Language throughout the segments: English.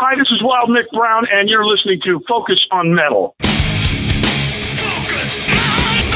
Hi, this is Wild Nick Brown, and you're listening to Focus on Metal. Focus on metal!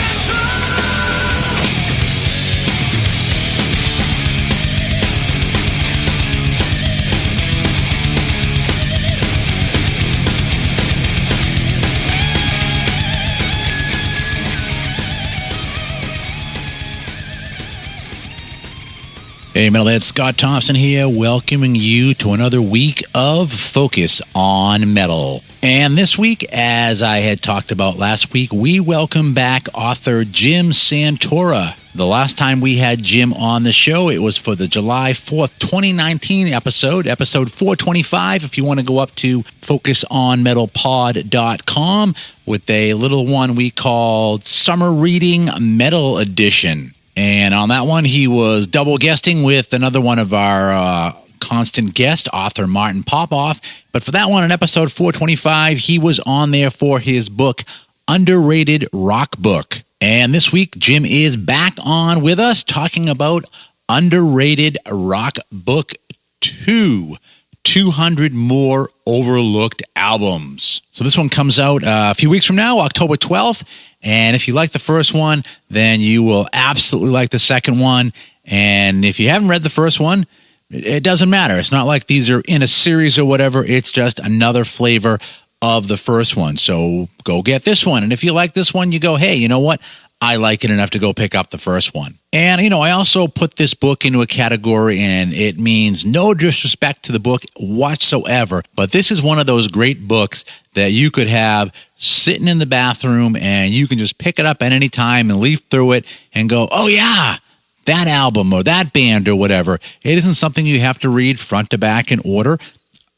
Hey, Metalhead, Scott Thompson here, welcoming you to another week of Focus on Metal. And this week, as I had talked about last week, we welcome back author Jim Santora. The last time we had Jim on the show, it was for the July 4th, 2019 episode 425, if you want to go up to focusonmetalpod.com with a little one we called Summer Reading Metal Edition. And on that one, he was double guesting with another one of our constant guest, author Martin Popoff. But for that one, in episode 425, he was on there for his book, Underrated Rock Book. And this week, Jim is back on with us talking about Underrated Rock Book 2. 200 More Overlooked Albums. So this one comes out a few weeks from now, October 12th. And if you like the first one, then you will absolutely like the second one. And if you haven't read the first one, it doesn't matter. It's not like these are in a series or whatever. It's just another flavor of the first one. So go get this one. And if you like this one, you go, hey, you know what? I like it enough to go pick up the first one. And, I also put this book into a category, and it means no disrespect to the book whatsoever, but this is one of those great books that you could have sitting in the bathroom, and you can just pick it up at any time and leaf through it and go, oh, yeah, that album or that band or whatever. It isn't something you have to read front to back in order.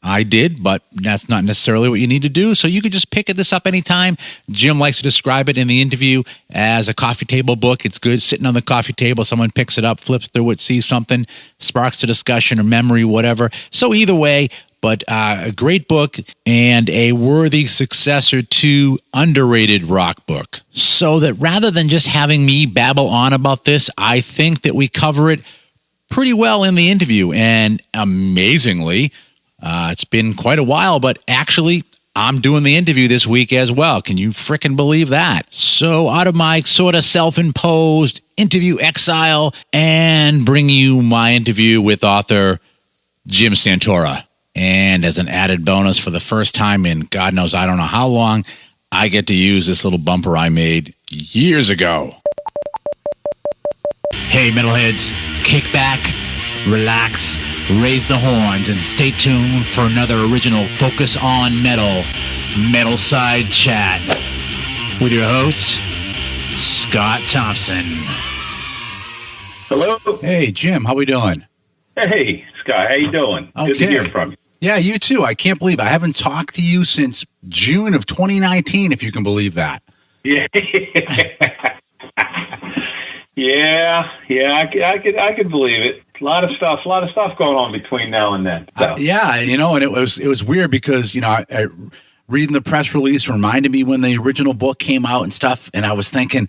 I did, but that's not necessarily what you need to do. So you could just pick this up anytime. Jim likes to describe it in the interview as a coffee table book. It's good sitting on the coffee table. Someone picks it up, flips through it, sees something, sparks a discussion or memory, whatever. So either way, but a great book and a worthy successor to Underrated Rock Book. So that rather than just having me babble on about this, I think that we cover it pretty well in the interview. And amazingly, it's been quite a while, but actually, I'm doing the interview this week as well. Can you frickin' believe that? So out of my sort of self-imposed interview exile and bring you my interview with author Jim Santora. And as an added bonus, for the first time in God knows I don't know how long, I get to use this little bumper I made years ago. Hey, metalheads, kick back, relax, raise the horns, and stay tuned for another original Focus on Metal Side Chat with your host, Scott Thompson. Hello? Hey, Jim, how we doing? Hey, Scott, how you doing? Okay. Good to hear from you. Yeah, you too. I can't believe I haven't talked to you since June of 2019, if you can believe that. Yeah. I could believe it. A lot of stuff going on between now and then. So. Yeah, and it was weird because, I reading the press release reminded me when the original book came out and stuff, and I was thinking,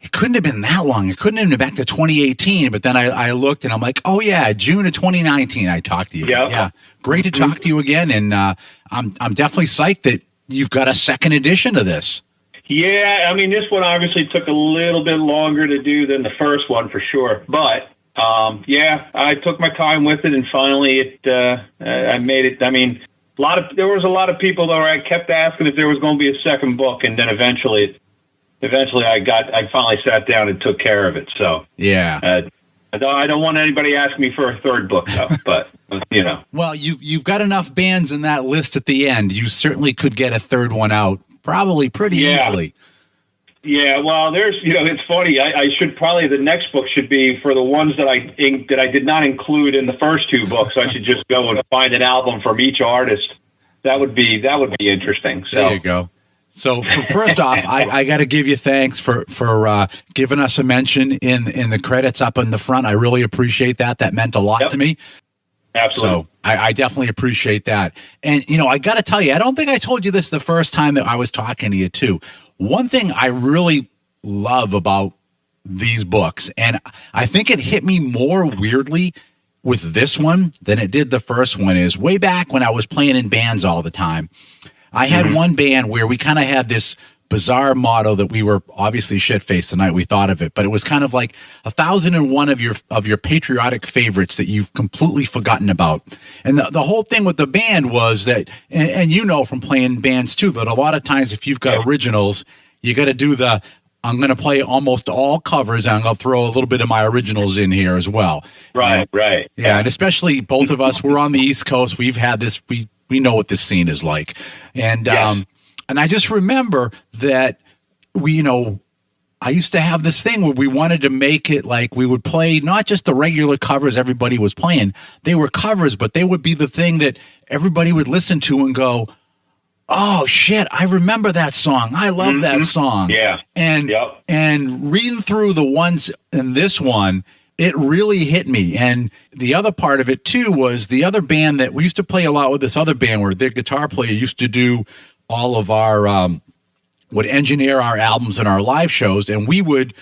it couldn't have been that long. It couldn't have been back to 2018, but then I looked and I'm like, oh yeah, June of 2019 I talked to you. Yep. Yeah, great to talk to you again, and I'm definitely psyched that you've got a second edition of this. Yeah, I mean, this one obviously took a little bit longer to do than the first one for sure, but I took my time with it, and finally I made it. I mean, there was a lot of people that kept asking if there was going to be a second book, and then eventually I finally sat down and took care of it. So yeah, I don't want anybody asking me for a third book though, but Well, you've got enough bands in that list at the end. You certainly could get a third one out probably pretty easily. Yeah, well, it's funny. I should probably, the next book should be for the ones that I did not include in the first two books. I should just go and find an album from each artist. That would be interesting. So. There you go. So first off, I got to give you thanks for giving us a mention in the credits up in the front. I really appreciate that. That meant a lot to me. Absolutely. So I definitely appreciate that. And, I got to tell you, I don't think I told you this the first time that I was talking to you, too. One thing I really love about these books, and I think it hit me more weirdly with this one than it did the first one is way back when I was playing in bands all the time. I had one band where we kind of had this bizarre motto that we were obviously shit-faced the night we thought of it, but it was kind of like 1,001 of your patriotic favorites that you've completely forgotten about. And the whole thing with the band was that, and you know from playing bands too, that a lot of times if you've got originals, you got to do I'm going to play almost all covers, and I'm going to throw a little bit of my originals in here as well. Right. Yeah, and especially both of us, we're on the East Coast. We've had this, we know what this scene is like. And, and I just remember that I used to have this thing where we wanted to make it like we would play not just the regular covers everybody was playing. They were covers, but they would be the thing that everybody would listen to and go, oh, shit, I remember that song. I love that song. Yeah. And reading through the ones in this one, it really hit me. And the other part of it, too, was the other band that we used to play a lot with, this other band where their guitar player used to do all of our would engineer our albums and our live shows, and we would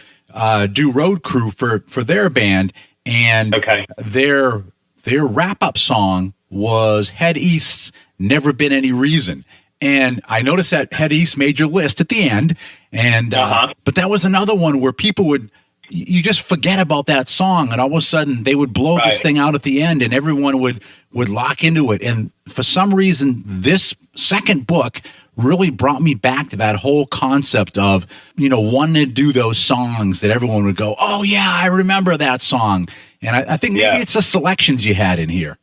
do road crew for their band. And their wrap-up song was Head East's Never Been Any Reason. And I noticed that Head East made your list at the end. And but that was another one where people would, you just forget about that song, and all of a sudden they would blow this thing out at the end, and everyone would lock into it. And for some reason, this second book really brought me back to that whole concept of, wanting to do those songs that everyone would go, oh yeah, I remember that song. And I think maybe it's the selections you had in here.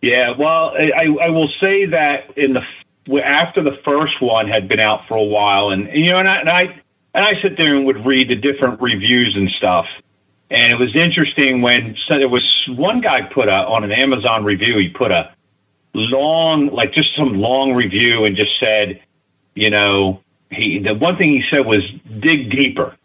Yeah, well, I will say that after the first one had been out for a while, and I sit there and would read the different reviews and stuff. And it was interesting when there was one guy put on an Amazon review, he put a just some long review and just said, the one thing he said was dig deeper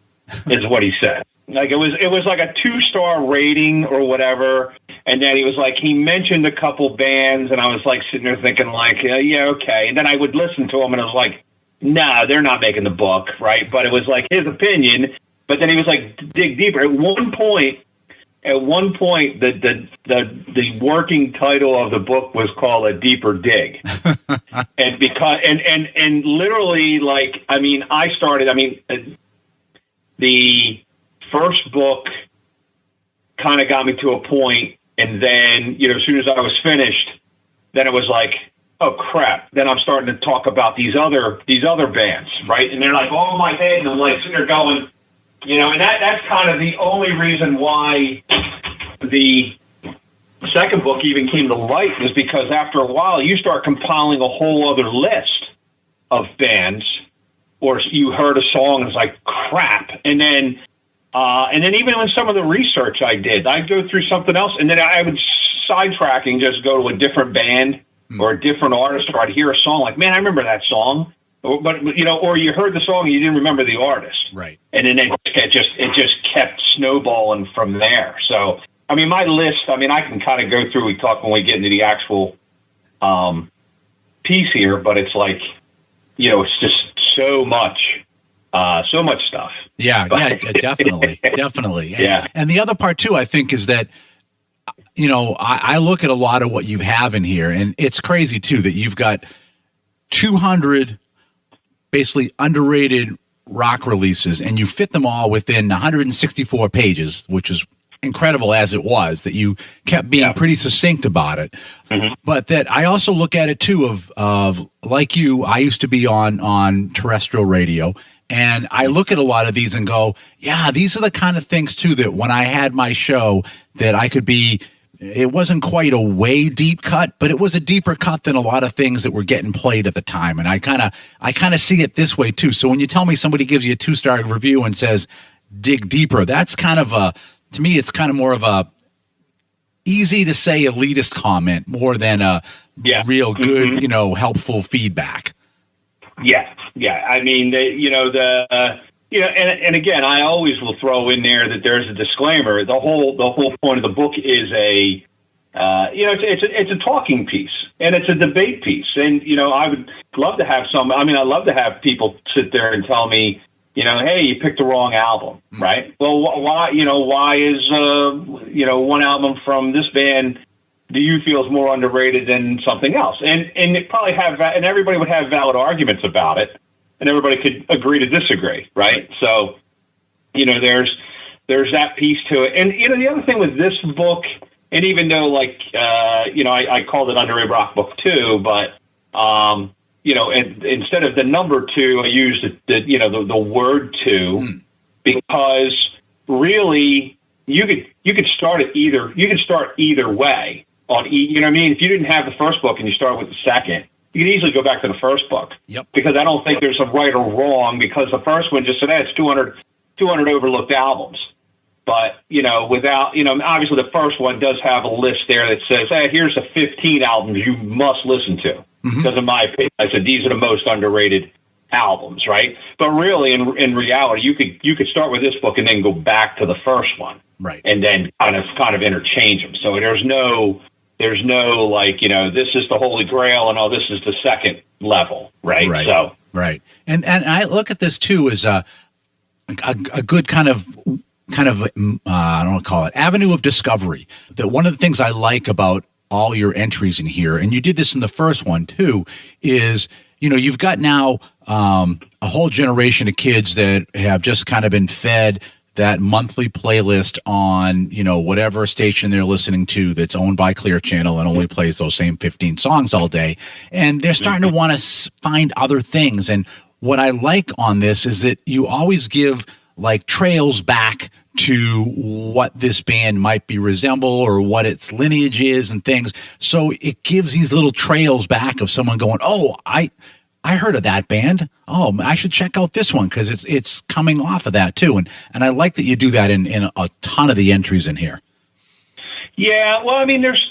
is what he said. Like it was like a 2-star rating or whatever. And then he mentioned a couple bands, and I was like sitting there thinking yeah, okay. And then I would listen to him, and I was like, no, they're not making the book, right? But it was like his opinion. But then he was like, dig deeper. At one point, the working title of the book was called A Deeper Dig, and literally, the first book kind of got me to a point, and then as soon as I was finished, then it was like, oh crap! Then I'm starting to talk about these other bands, right? And they're like all in my head, and I'm like sitting there going, and that's kind of the only reason why the second book even came to light, was because after a while you start compiling a whole other list of bands, or you heard a song and it's like crap, and then even with some of the research I did, I'd go through something else, and then I would sidetracking just go to a different band or a different artist, or I'd hear a song like, man, I remember that song. But or you heard the song and you didn't remember the artist, right? And then it just kept snowballing from there. So my list, I can kind of go through. We talk when we get into the actual piece here, but it's like it's just so much stuff. Yeah, definitely. Yeah. And the other part too, I think, is that I look at a lot of what you have in here, and it's crazy too that you've got 200. Basically underrated rock releases, and you fit them all within 164 pages, which is incredible as it was, that you kept being pretty succinct about it. But that I also look at it too of like you, I used to be on terrestrial radio, and I look at a lot of these and go, yeah, these are the kind of things too that when I had my show that I could be, it wasn't quite a way deep cut, but it was a deeper cut than a lot of things that were getting played at the time. And I kind of see it this way too. So when you tell me somebody gives you a 2-star review and says, dig deeper, that's kind of to me, it's kind of more of a easy to say elitist comment more than a real good, helpful feedback. Yeah. And again, I always will throw in there that there's a disclaimer. The whole point of the book is it's a talking piece, and it's a debate piece. And I would love to have I love to have people sit there and tell me, hey, you picked the wrong album, right? Well, why is one album from this band do you feel is more underrated than something else? And it probably and everybody would have valid arguments about it, and everybody could agree to disagree, right? So, there's that piece to it. And, the other thing with this book, and even though I called it Underrated Rock Book 2, but, and instead of the number 2, I used the word 2, because really you could start it either. You could start either way on if you didn't have the first book and you start with the second, you could easily go back to the first book. Yep. Because I don't think there's a right or wrong, because the first one just said, it's 200 overlooked albums. But, without, obviously the first one does have a list there that says, hey, here's the 15 albums you must listen to. Because in my opinion, I said, these are the most underrated albums, right? But really, in reality, you could start with this book and then go back to the first one. Right. And then kind of interchange them. So there's no this is the Holy Grail and this is the second level, right? Right. So right. And I look at this too as a good kind of I don't want to call it avenue of discovery. That one of the things I like about all your entries in here, and you did this in the first one too, is you've got now a whole generation of kids that have just kind of been fed that monthly playlist on, whatever station they're listening to that's owned by Clear Channel and only plays those same 15 songs all day. And they're starting to want to find other things. And what I like on this is that you always give trails back to what this band might be resemble or what its lineage is and things. So it gives these little trails back of someone going, oh, I heard of that band. Oh, I should check out this one because it's coming off of that too. And I like that you do that in a ton of the entries in here. Yeah, well, I mean, there's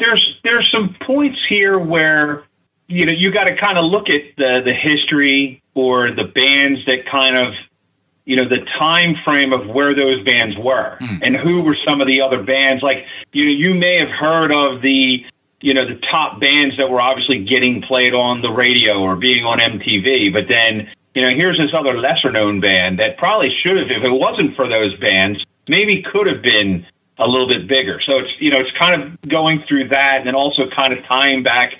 some points here where you got to kind of look at the history or the bands that kind of the time frame of where those bands were and who were some of the other bands. Like you may have heard of the top bands that were obviously getting played on the radio or being on MTV. But then, here's this other lesser known band that probably should have, if it wasn't for those bands, maybe could have been a little bit bigger. So it's kind of going through that and then also kind of tying back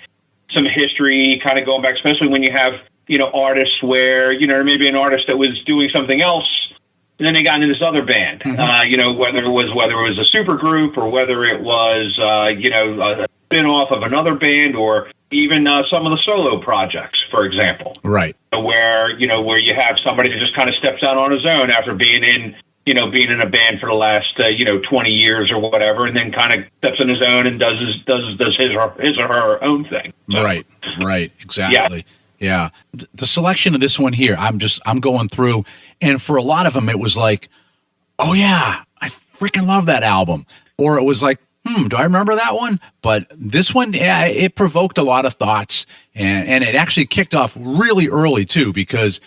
some history, kind of going back, especially when you have, artists where, maybe an artist that was doing something else and then they got into this other band, whether it was a super group or whether it was, a spin-off of another band or even some of the solo projects, for example. Right. Where you have somebody that just kind of steps out on his own after being in a band for the last, 20 years or whatever, and then kind of steps on his own and does his or her own thing. So, Right. Exactly. Yeah. The selection of this one here, I'm going through, and for a lot of them, it was like, oh yeah, I freaking love that album. Or it was like, do I remember that one? But this one, yeah, it provoked a lot of thoughts, and it actually kicked off really early too, because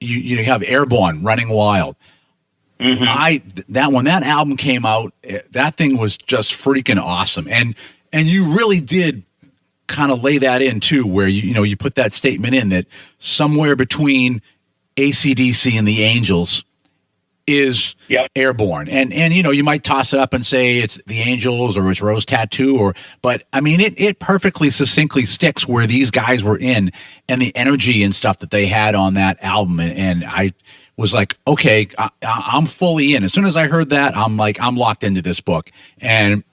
you have Airborne, Running Wild. When that album came out, that thing was just freaking awesome, and you really did kind of lay that in too, where you put that statement in that somewhere between AC/DC and the Angels is Airborne. And you might toss it up and say it's the Angels or it's Rose Tattoo but I mean, it perfectly succinctly sticks where these guys were in and the energy and stuff that they had on that album. And I was like, okay, I'm fully in. As soon as I heard that, I'm locked into this book. And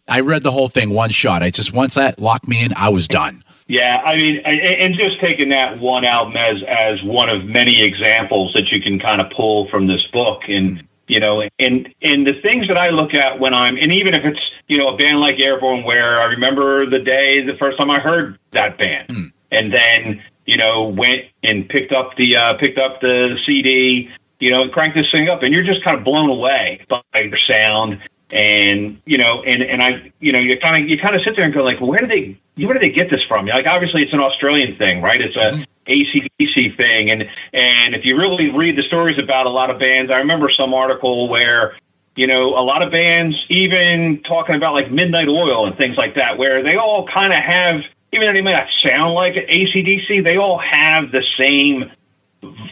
I read the whole thing one shot. Once that locked me in, I was done. Yeah, I mean, and just taking that one album as one of many examples that you can kind of pull from this book, and and the things that I look at when and even if it's a band like Airborne, where I remember the first time I heard that band, and then went and picked up the CD, cranked this thing up, and you're just kind of blown away by the sound. And you kind of sit there and go like, where do they get this from? Like, obviously it's an Australian thing, right? It's a AC/DC thing, and if you really read the stories about a lot of bands, I remember some article where a lot of bands, even talking about like Midnight Oil and things like that, where they all kind of have, even though they may not sound like AC/DC, they all have the same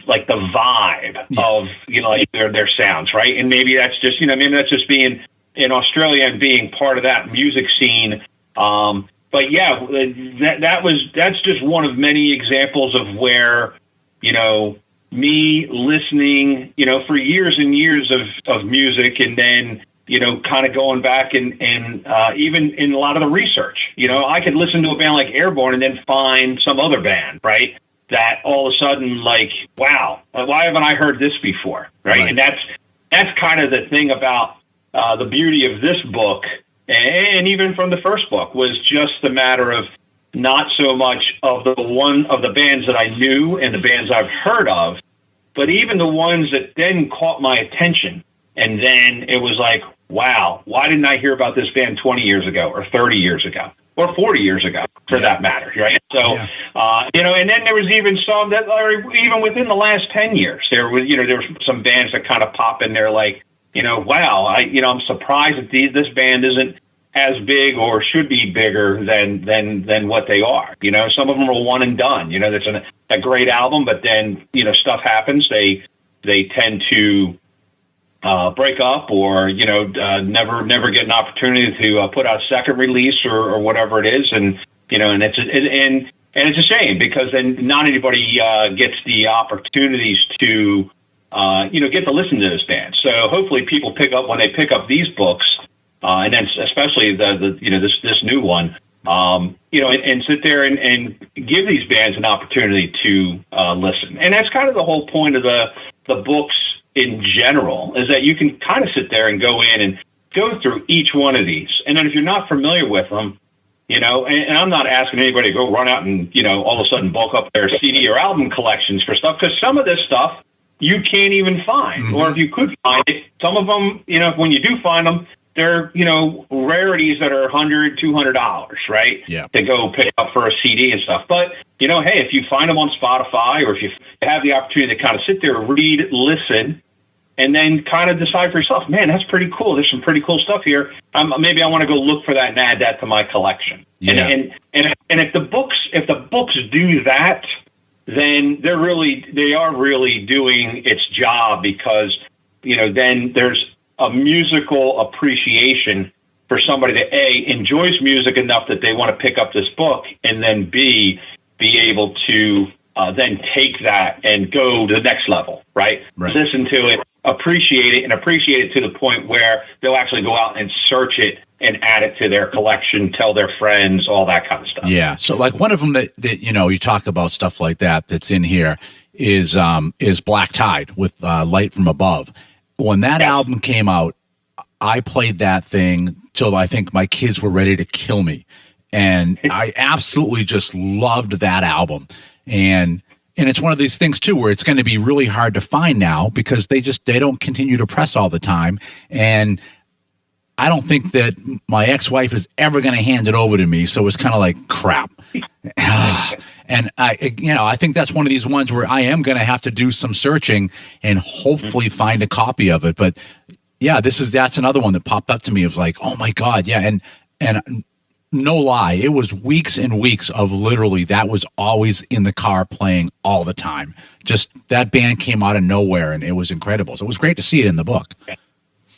like the vibe of, like their sounds, right? And maybe that's just, maybe that's just being in Australia and being part of that music scene. But yeah, that's just one of many examples of where, me listening, for years and years of music, and then, kind of going back and even in a lot of the research, I could listen to a band like Airborne and then find some other band, right? That all of a sudden, like, wow, why haven't I heard this before? Right. And that's kind of the thing about the beauty of this book. And even from the first book was just the matter of not so much of the bands that I knew and the bands I've heard of, but even the ones that then caught my attention. And then it was like, wow, why didn't I hear about this band 20 years ago or 30 years ago or 40 years ago for that matter, right? So, and then there was even some that are even within the last 10 years, there was some bands that kind of pop in there like, wow, I'm surprised that this band isn't as big or should be bigger than what they are. Some of them are one and done. That's a great album, but then stuff happens. They tend to break up, or never get an opportunity to put out a second release or whatever it is, and it's a shame, because then not anybody gets the opportunities to get to listen to this band. So hopefully people when they pick up these books, and then especially this new one, and sit there and give these bands an opportunity to listen. And that's kind of the whole point of the books in general, is that you can kind of sit there and go in and go through each one of these. And then if you're not familiar with them, and I'm not asking anybody to go run out and, all of a sudden bulk up their CD or album collections for stuff, because some of this stuff you can't even find. Mm-hmm. Or if you could find it, some of them, when you do find them, they're, rarities that are $100, $200, right? Yeah. To go pick up for a CD and stuff. But, hey, if you find them on Spotify, or if you have the opportunity to kind of sit there, read, listen, and then kind of decide for yourself, man, that's pretty cool. There's some pretty cool stuff here. Maybe I want to go look for that and add that to my collection. Yeah. And if the books do that, then they are really doing its job, because, then there's a musical appreciation for somebody that A, enjoys music enough that they want to pick up this book, and then B, be able to then take that and go to the next level, right? Listen to it, appreciate it to the point where they'll actually go out and search it and add it to their collection, tell their friends, all that kind of stuff. Yeah. So like one of them that you talk about stuff like that's in here is Black Tide with Light from Above. When that album came out, I played that thing till I think my kids were ready to kill me. And I absolutely just loved that album. And it's one of these things too, where it's going to be really hard to find now, because they don't continue to press all the time. And I don't think that my ex-wife is ever going to hand it over to me. So it's kind of like crap. And I think that's one of these ones where I am going to have to do some searching and hopefully find a copy of it. But yeah, that's another one that popped up to me. It was like, oh my God. Yeah. And no lie, it was weeks and weeks of literally that was always in the car playing all the time. Just that band came out of nowhere, and it was incredible. So it was great to see it in the book.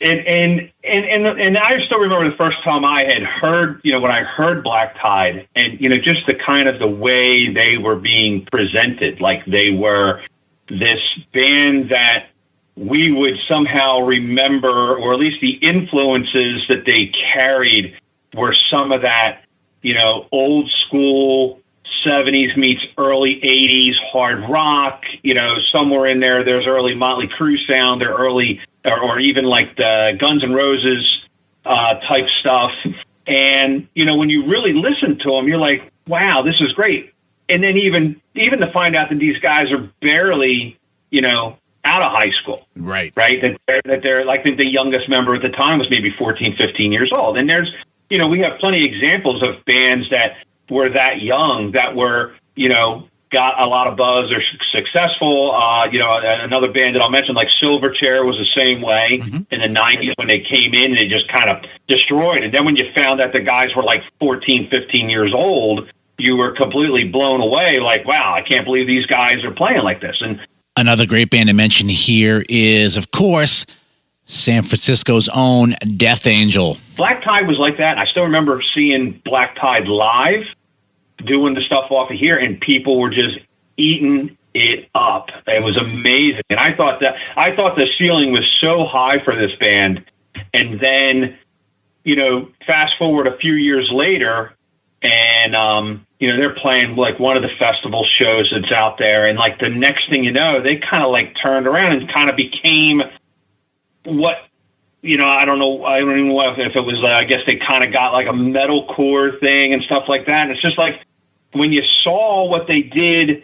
And I still remember the first time I had heard, when I heard Black Tide, and, just the kind of the way they were being presented, like they were this band that we would somehow remember, or at least the influences that they carried were some of that, old school 70s meets early 80s hard rock, somewhere in there's early Motley Crue sound, their early, or even like the Guns N' Roses type stuff. And, when you really listen to them, you're like, wow, this is great. And then even to find out that these guys are barely, out of high school. Right. That they're like the youngest member at the time was maybe 14, 15 years old. And there's, we have plenty of examples of bands that were that young that were, got a lot of buzz or successful. Another band that I'll mention, like Silverchair, was the same way in the 90s when they came in and they just kind of destroyed. And then when you found that the guys were like 14, 15 years old, you were completely blown away. Like, wow, I can't believe these guys are playing like this. And Another great band to mention here is, of course, San Francisco's own Death Angel. Black Tide was like that. I still remember seeing Black Tide live, doing the stuff off of here, and people were just eating it up. It was amazing. And I thought the ceiling was so high for this band. And then, fast forward a few years later, and they're playing like one of the festival shows that's out there, and like the next thing you know, they kind of like turned around and kind of became what, I don't know even know if it was, I guess they kind of got like a metalcore thing and stuff like that. And it's just like, when you saw what they did,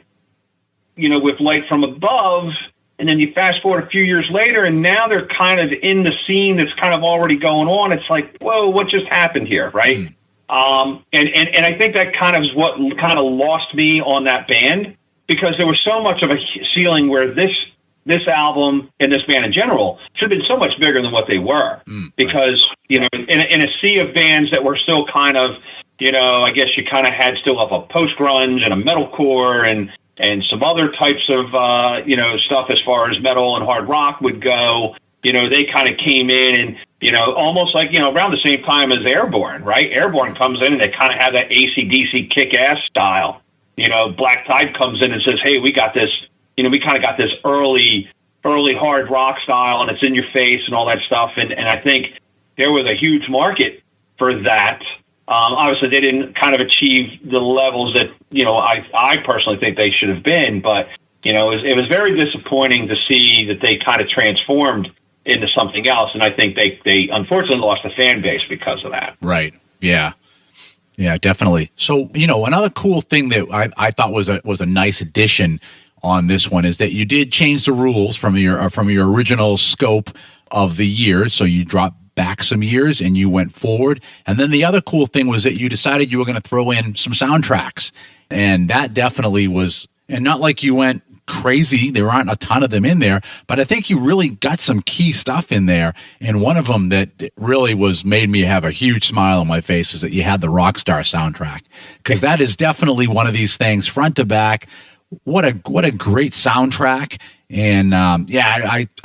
with Light from Above, and then you fast forward a few years later, and now they're kind of in the scene that's kind of already going on. It's like, whoa, what just happened here, right? And I think that kind of is what kind of lost me on that band, because there was so much of a ceiling where this album and this band in general should have been so much bigger than what they were, because, in a sea of bands that were still kind of, I guess you kind of had still up a post-grunge and a metalcore and some other types of, stuff as far as metal and hard rock would go. They kind of came in and, almost like, around the same time as Airborne, right? Airborne comes in and they kind of have that AC/DC kick-ass style. Black Tide comes in and says, hey, we got this, we kind of got this early hard rock style, and it's in your face and all that stuff. And I think there was a huge market for that. Obviously, they didn't kind of achieve the levels that, I personally think they should have been. But, it was very disappointing to see that they kind of transformed into something else. And I think they unfortunately lost the fan base because of that. Right. Yeah. Yeah, definitely. So, another cool thing that I thought was a nice addition on this one is that you did change the rules from your original scope of the year. So you dropped back some years and you went forward. And then the other cool thing was that you decided you were going to throw in some soundtracks. And that definitely was, and not like you went crazy. There aren't a ton of them in there, but I think you really got some key stuff in there. And one of them that really made me have a huge smile on my face is that you had the Rockstar soundtrack, because that is definitely one of these things front to back. What a great soundtrack. And I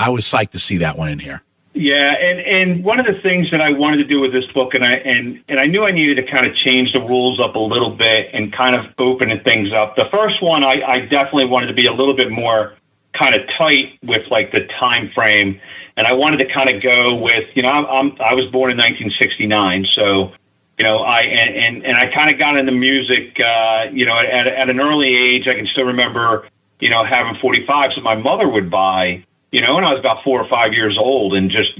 was psyched to see that one in here. Yeah, and one of the things that I wanted to do with this book, and I knew I needed to kind of change the rules up a little bit and kind of open things up. The first one, I definitely wanted to be a little bit more kind of tight with like the time frame, and I wanted to kind of go with, I was born in 1969, so I kind of got into music, at an early age. I can still remember, having 45s that my mother would buy, when I was about 4 or 5 years old, and just,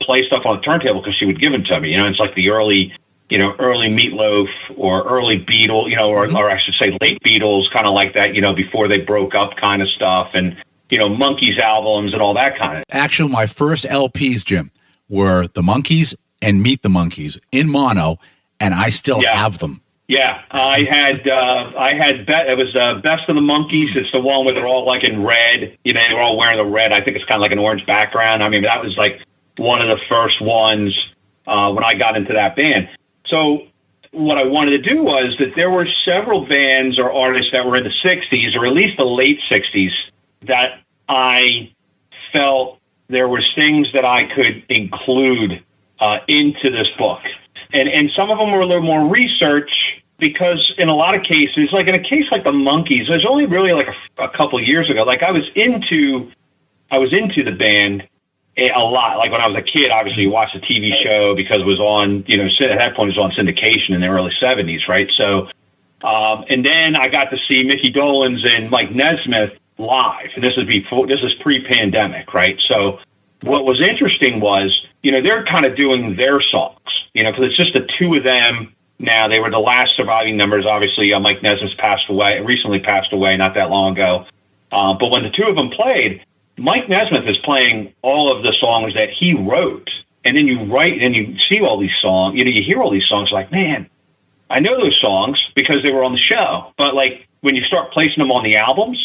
play stuff on the turntable because she would give them to me. It's like the early Meatloaf or early Beatles, or I should say late Beatles, kind of like that, before they broke up kind of stuff, and, Monkees albums and all that kind of. Actually, my first LPs, Jim, were the Monkees and Meet the Monkees in mono, and I still have them. Yeah, I had it was Best of the Monkees. It's the one where they're all like in red. They're all wearing the red. I think it's kind of like an orange background. I mean, that was like one of the first ones when I got into that band. So what I wanted to do was that there were several bands or artists that were in the 60s, or at least the late 60s, that I felt there was things that I could include into this book. And some of them were a little more research, because in a lot of cases, like in a case like the Monkees, it was only really like a couple of years ago. Like I was into the band a lot. Like when I was a kid, obviously you watched the TV show because it was on, at that point it was on syndication in the early 70s, right? So, and then I got to see Mickey Dolenz and Mike Nesmith live. And this is pre-pandemic, right? So what was interesting was, they're kind of doing their songs, because it's just the two of them now. They were the last surviving members. Obviously, Mike Nesmith recently passed away not that long ago. But when the two of them played, Mike Nesmith is playing all of the songs that he wrote. And then you see all these songs, you hear all these songs like, man, I know those songs because they were on the show. But like when you start placing them on the albums,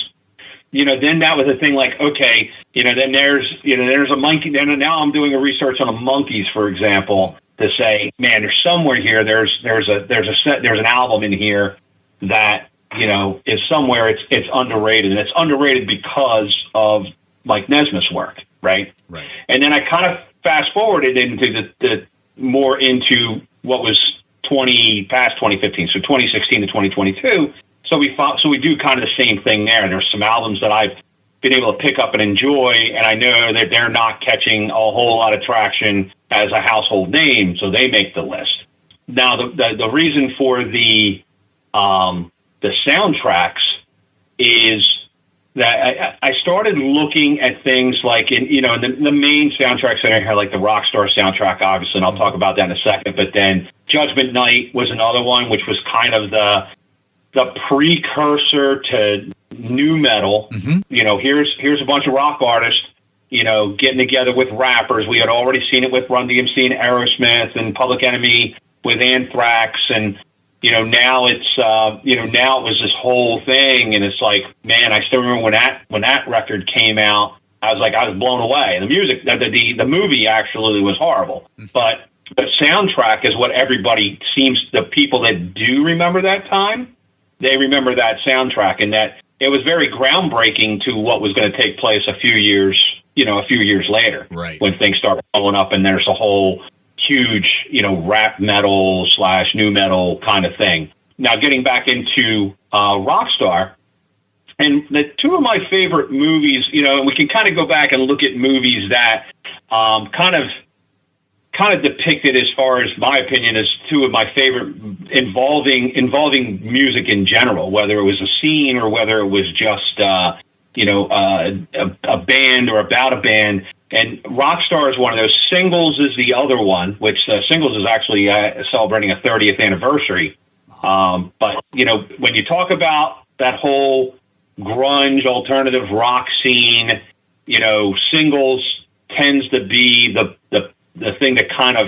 then that was a thing like, okay, then there's a monkey. Then now I'm doing a research on the Monkees, for example, to say, man, there's somewhere here. There's an album in here that is somewhere it's underrated, and it's underrated because of Mike Nesmith's work, right? Right. And then I kind of fast forwarded into the more into what was past 2015, so 2016 to 2022. So we do kind of the same thing there. There's some albums that I've been able to pick up and enjoy, and I know that they're not catching a whole lot of traction as a household name, so they make the list. Now, the reason for the soundtracks is that I started looking at things like in the main soundtracks that I hear, like the Rockstar soundtrack, obviously, and I'll talk about that in a second. But then Judgment Night was another one, which was kind of the precursor to nu metal. Mm-hmm. Here's a bunch of rock artists, getting together with rappers. We had already seen it with Run DMC and Aerosmith, and Public Enemy with Anthrax, and now it's now it was this whole thing, and it's like, man, I still remember when that record came out. I was blown away. The music, the movie actually was horrible, but the soundtrack is what everybody seems. The people that do remember that time, they remember that soundtrack, and that it was very groundbreaking to what was going to take place a few years later, right, when things started blowing up, and there's a whole huge, rap metal / nu metal kind of thing. Now, getting back into Rockstar, and the two of my favorite movies, we can kind of go back and look at movies that kind of depicted, as far as my opinion, as two of my favorite involving music in general, whether it was a scene or whether it was just a band or about a band. And Rockstar is one of those. Singles is the other one, which Singles is actually celebrating a 30th anniversary. But when you talk about that whole grunge alternative rock scene, Singles tends to be the thing that kind of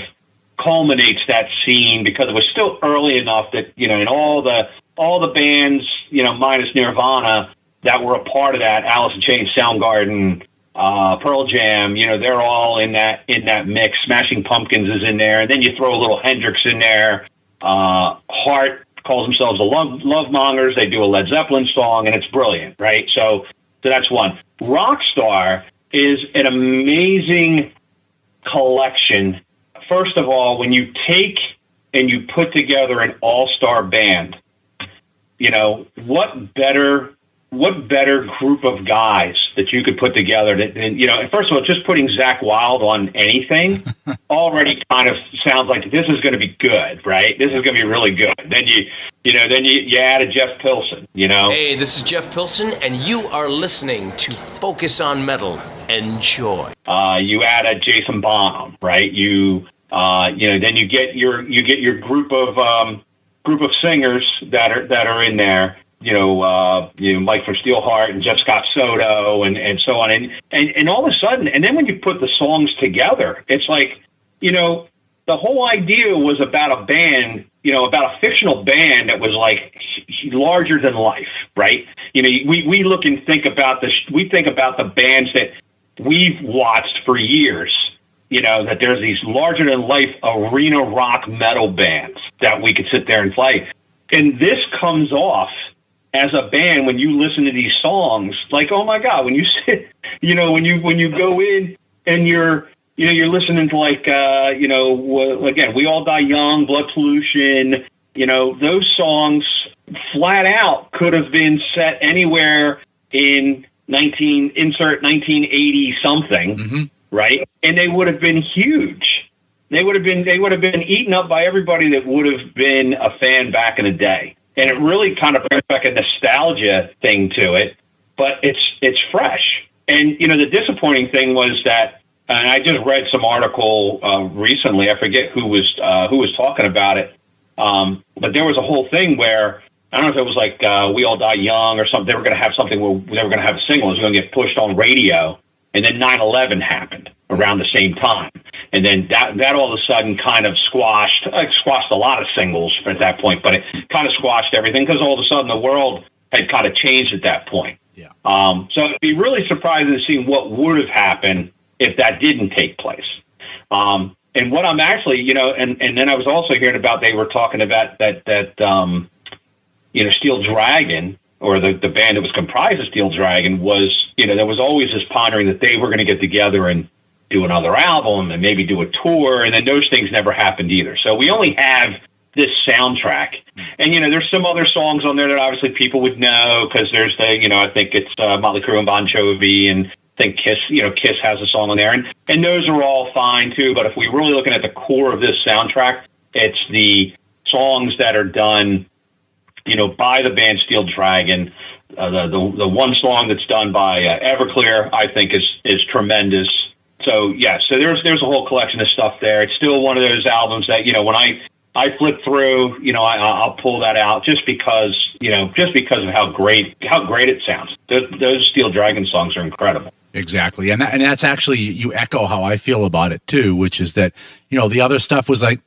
culminates that scene, because it was still early enough that and all the bands, minus Nirvana, that were a part of that, Alice in Chains, Soundgarden, Pearl Jam, they're all in that mix. Smashing Pumpkins is in there, and then you throw a little Hendrix in there. Heart calls themselves the Love Mongers. They do a Led Zeppelin song, and it's brilliant, right? So that's one. Rockstar is an amazing collection. First of all, when you take and you put together an all-star band, what better group of guys that you could put together and first of all, just putting Zakk Wylde on anything already kind of sounds like this is going to be good, right? This is going to be really good. Then you add a Jeff Pilson, Hey, this is Jeff Pilson, and you are listening to Focus on Metal. Enjoy. You add a Jason Bonham, right? Then you get your group of singers that are in there. Mike from Steelheart and Jeff Scott Soto and so on. And all of a sudden, and then when you put the songs together, it's like, the whole idea was about a band, about a fictional band that was like larger than life, right? We look and think about the bands that we've watched for years, that there's these larger than life arena rock metal bands that we could sit there and play. And this comes off as a band, when you listen to these songs, like, oh my God, when you sit, when you go in and you're listening to like, again, We All Die Young, Blood Pollution, those songs flat out could have been set anywhere in 1980 something, mm-hmm. right? And they would have been huge. They would have been eaten up by everybody that would have been a fan back in the day. And it really kind of brings back a nostalgia thing to it, but it's fresh. And, the disappointing thing was that, and I just read some article recently, I forget who was talking about it, but there was a whole thing where, I don't know if it was like We All Die Young or something, they were going to have something where they were going to have a single, it was going to get pushed on radio, and then 9/11 happened around the same time. And then that all of a sudden kind of squashed a lot of singles at that point, but it kind of squashed everything because all of a sudden the world had kind of changed at that point. Yeah. So it'd be really surprising to see what would have happened if that didn't take place. And what I'm actually, and then I was also hearing about, they were talking about that Steel Dragon, or the band that was comprised of Steel Dragon, was, there was always this pondering that they were going to get together and do another album and maybe do a tour, and then those things never happened either. So we only have this soundtrack. And, there's some other songs on there that obviously people would know, because there's I think it's Motley Crue and Bon Jovi, and I think Kiss, Kiss has a song on there. And those are all fine too, but if we're really looking at the core of this soundtrack, it's the songs that are done, by the band Steel Dragon. The one song that's done by Everclear, I think is tremendous. So so there's a whole collection of stuff there. It's still one of those albums that, when I flip through, I'll pull that out just because of how great it sounds. Those Steel Dragon songs are incredible. Exactly. And that's actually, you echo how I feel about it too, which is that, the other stuff was like,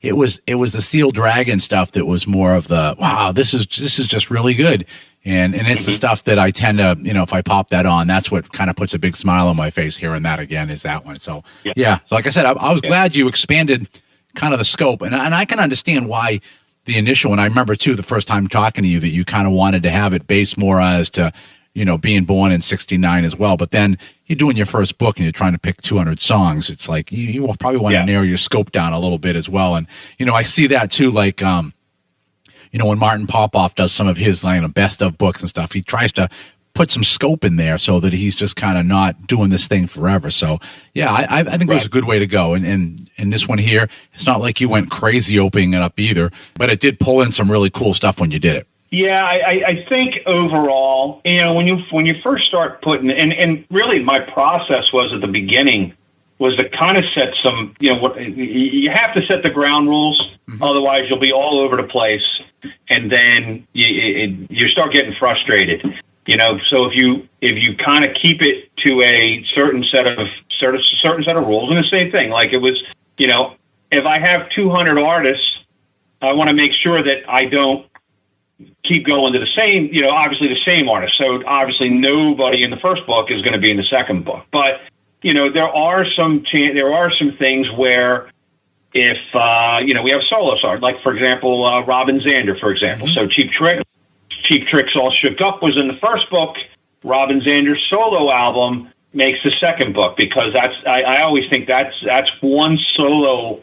it was the Steel Dragon stuff that was more of the, wow, this is just really good. And it's the stuff that I tend to, if I pop that on, that's what kind of puts a big smile on my face, hearing that again, is that one. So yeah. So like I said, I was glad you expanded kind of the scope, and I can understand why the initial, and I remember too, the first time talking to you, that you kind of wanted to have it based more as to, being born in 69 as well. But then you're doing your first book and you're trying to pick 200 songs. It's like, you will probably want to narrow your scope down a little bit as well. And, I see that too, like, when Martin Popoff does some of his best of books and stuff, he tries to put some scope in there so that he's just kind of not doing this thing forever. So I think that's a good way to go. And this one here, it's not like you went crazy opening it up either, but it did pull in some really cool stuff when you did it. Yeah, I think overall, when you first start putting, and really my process was at the beginning was to kind of set some, what you have to set the ground rules, otherwise you'll be all over the place, and then you start getting frustrated. So if you kind of keep it to a certain set of rules, and the same thing, like it was, if I have 200 artists, I want to make sure that I don't keep going to the same, obviously the same artist. So obviously nobody in the first book is going to be in the second book. But, there are some things where if, we have solo stars, like, for example, Robin Zander, for example. So Cheap Trick's All Shook Up was in the first book. Robin Zander's solo album makes the second book, because I always think that's one solo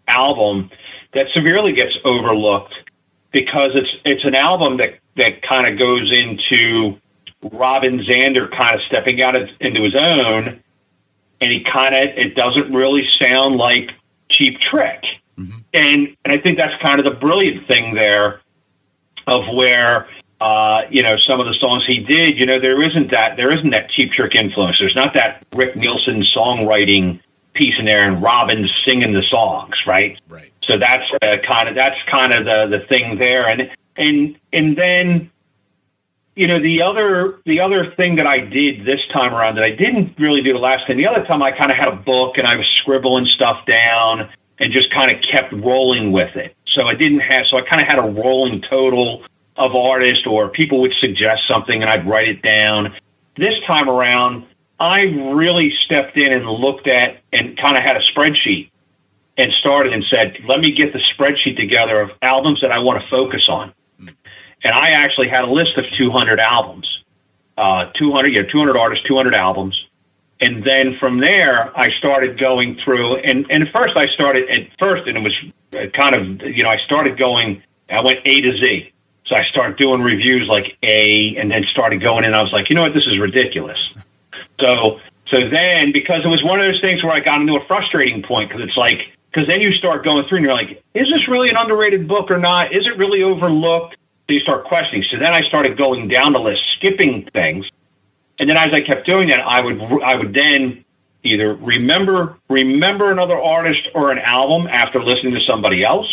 album that severely gets overlooked, because it's an album that kind of goes into Robin Zander kind of stepping out into his own, and it doesn't really sound like Cheap Trick. And I think that's kind of the brilliant thing there, of where some of the songs he did, there isn't that Cheap Trick influence. There's not that Rick Nielsen songwriting piece in there and Robin singing the songs, right? Right. So that's kind of the thing there, and then the other thing that I did this time around that I didn't really do the last time. The other time I kind of had a book and I was scribbling stuff down and just kind of kept rolling with it. So I kind of had a rolling total of artists, or people would suggest something and I'd write it down. This time around, I really stepped in and looked at and kind of had a spreadsheet and started and said, let me get the spreadsheet together of albums that I want to focus on. And I actually had a list of 200 albums, 200 artists, 200 albums. And then from there, I started going through, and at first and it was kind of, I went A to Z. So I started doing reviews like A, and then started going in. I was like, you know what, this is ridiculous. So then, because it was one of those things where I got into a frustrating point, because then you start going through and you're like, is this really an underrated book or not? Is it really overlooked? So you start questioning. So then I started going down the list, skipping things. And then as I kept doing that, I would then either remember another artist or an album after listening to somebody else.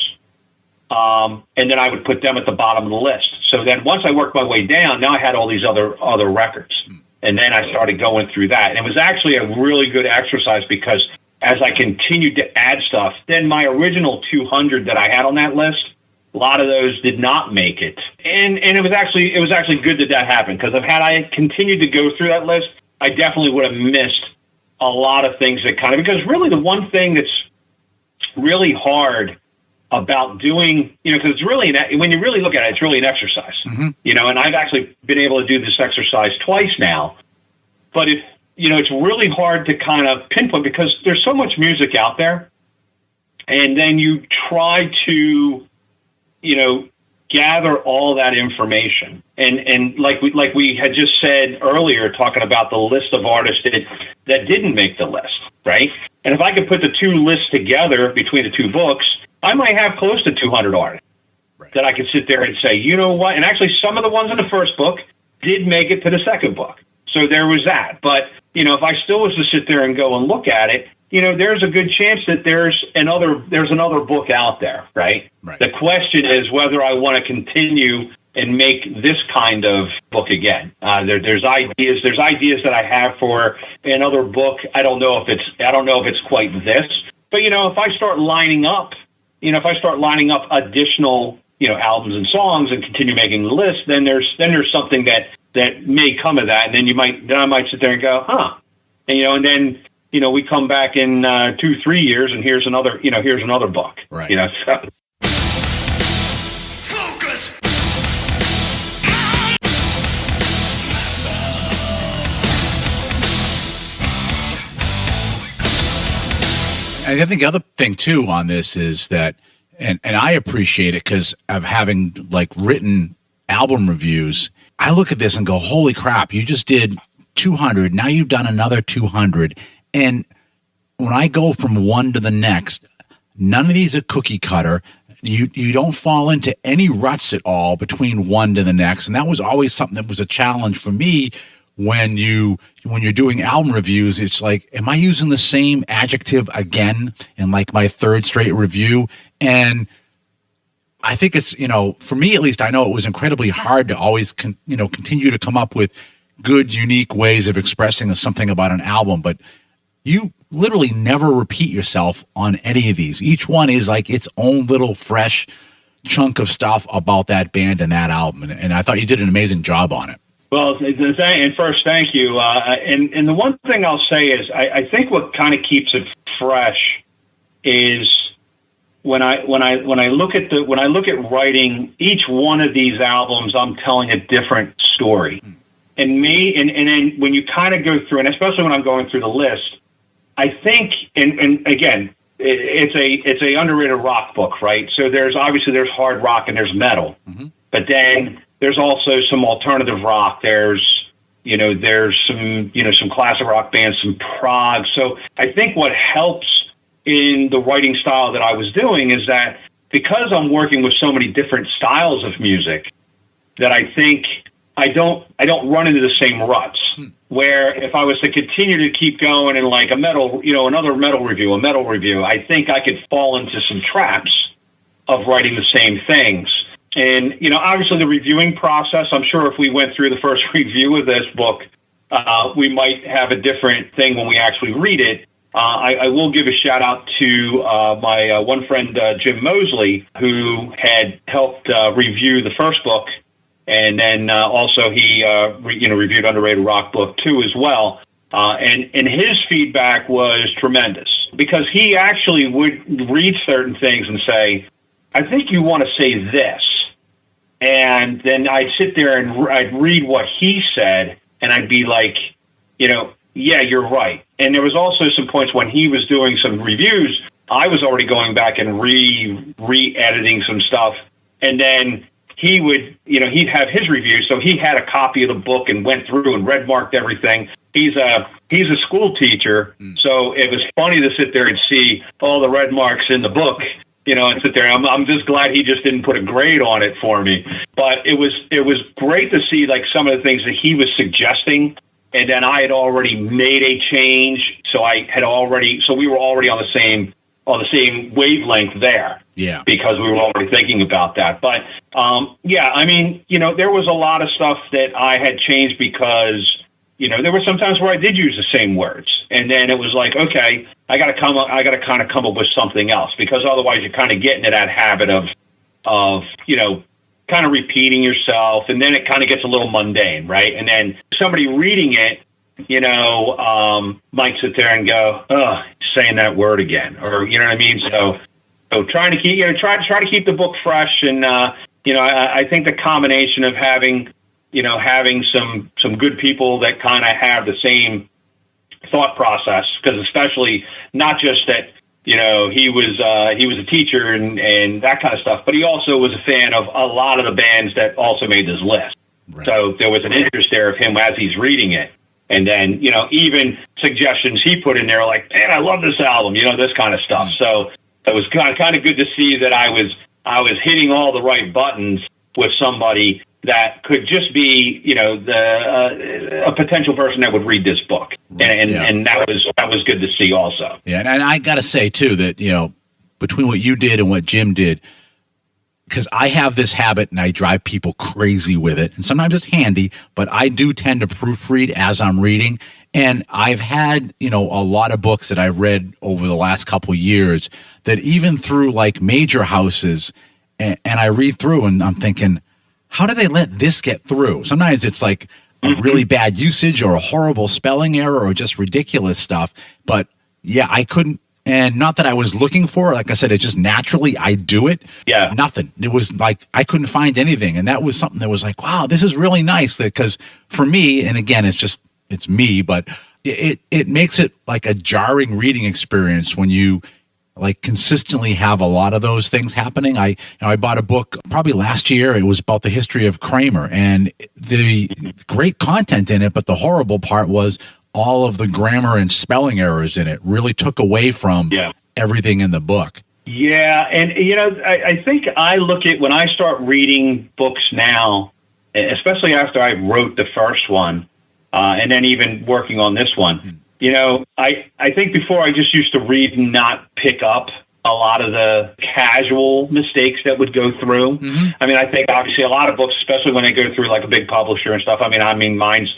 And then I would put them at the bottom of the list. So then once I worked my way down, now I had all these other records. And then I started going through that. And it was actually a really good exercise, because as I continued to add stuff, then my original 200 that I had on that list, a lot of those did not make it. And it was actually good that happened, because had I continued to go through that list, I definitely would have missed a lot of things because really the one thing that's really hard about doing, because it's really, when you really look at it, it's really an exercise, and I've actually been able to do this exercise twice now, but it's really hard to kind of pinpoint because there's so much music out there, and then you try to, gather all that information. And like we had just said earlier, talking about the list of artists that didn't make the list, right? And if I could put the two lists together between the two books, I might have close to 200 artists that I could sit there and say, you know what? And actually, some of the ones in the first book did make it to the second book. So there was that. But, if I still was to sit there and go and look at it, there's a good chance that there's another book out there, right? The question is whether I want to continue and make this kind of book again. There's ideas that I have for another book. I don't know if it's quite this, but if I start lining up additional albums and songs and continue making the list, then there's something that may come of that, and then I might sit there and go, huh, and then we come back in 2-3 years, and here's another book, right? So. Focus. I think the other thing too on this is that, and I appreciate it because of having written album reviews. I look at this and go, holy crap, you just did 200. Now you've done another 200. And when I go from one to the next, none of these are cookie cutter. You don't fall into any ruts at all between one to the next. And that was always something that was a challenge for me when you're doing album reviews. It's like, am I using the same adjective again in my third straight review? And I think it's, for me at least, I know it was incredibly hard to always continue to come up with good, unique ways of expressing something about an album. But you literally never repeat yourself on any of these. Each one is its own little fresh chunk of stuff about that band and that album. And I thought you did an amazing job on it. Well, and first, thank you. And the one thing I'll say is I think what kind of keeps it fresh is when I look at writing each one of these albums, I'm telling a different story. And then when you kind of go through, and especially when I'm going through the list, I think, and again, it's a underrated rock book, right? So there's hard rock and there's metal, but then there's also some alternative rock. There's some classic rock bands, some prog. So I think what helps in the writing style that I was doing is that because I'm working with so many different styles of music, that I think I don't run into the same ruts. Where if I was to continue to keep going in a metal, another metal review, I think I could fall into some traps of writing the same things. And, obviously the reviewing process, I'm sure if we went through the first review of this book, we might have a different thing when we actually read it. I will give a shout out to my one friend, Jim Mosley, who had helped review the first book. And then also he reviewed Underrated Rock Book 2 as well. And his feedback was tremendous because he actually would read certain things and say, I think you want to say this. And then I'd sit there and I'd read what he said and I'd be like, yeah, you're right. And there was also some points when he was doing some reviews, I was already going back and re-editing some stuff. And then he would, he'd have his review. So he had a copy of the book and went through and red marked everything. He's a school teacher. So it was funny to sit there and see all the red marks in the book, and sit there. I'm just glad he just didn't put a grade on it for me. But it was great to see some of the things that he was suggesting. And then I had already made a change. So we were already on the same wavelength there. Yeah. Because we were already thinking about that. But, there was a lot of stuff that I had changed because, there were some times where I did use the same words. And then it was like, okay, I got to kind of come up with something else because otherwise you're kind of getting into that habit of kind of repeating yourself. And then it kind of gets a little mundane, right? And then somebody reading it, might sit there and go, saying that word again, or, you know what I mean? So, So trying to keep, try to keep the book fresh, and I think the combination of having some good people that kind of have the same thought process, because especially not just that he was a teacher and that kind of stuff, but he also was a fan of a lot of the bands that also made this list. Right. So there was an interest there of him as he's reading it. And then, even suggestions he put in there, like, man, I love this album, this kind of stuff. So it was kind of good to see that I was hitting all the right buttons with somebody that could just be, a potential person that would read this book. And that was good to see also. Yeah. And I got to say too, that, between what you did and what Jim did, because I have this habit and I drive people crazy with it. And sometimes it's handy, but I do tend to proofread as I'm reading. And I've had, a lot of books that I've read over the last couple years that even through like major houses, and I read through and I'm thinking, how do they let this get through? Sometimes it's like a really bad usage or a horrible spelling error or just ridiculous stuff. But yeah, I couldn't. And not that I was looking for it. Like I said, it just naturally, I do it. Yeah. Nothing. It was like, I couldn't find anything. And that was something that was like, wow, this is really nice. Because for me, and again, it's me, but it makes it like a jarring reading experience when you like consistently have a lot of those things happening. I bought a book probably last year. It was about the history of Kramer and the great content in it. But the horrible part was all of the grammar and spelling errors in it really took away from everything in the book. Yeah. And, I think I look at when I start reading books now, especially after I wrote the first one, and then even working on this one, I think before I just used to read and not pick up a lot of the casual mistakes that would go through. Mm-hmm. I mean, I think obviously a lot of books, especially when they go through like a big publisher and stuff. I mean, mine's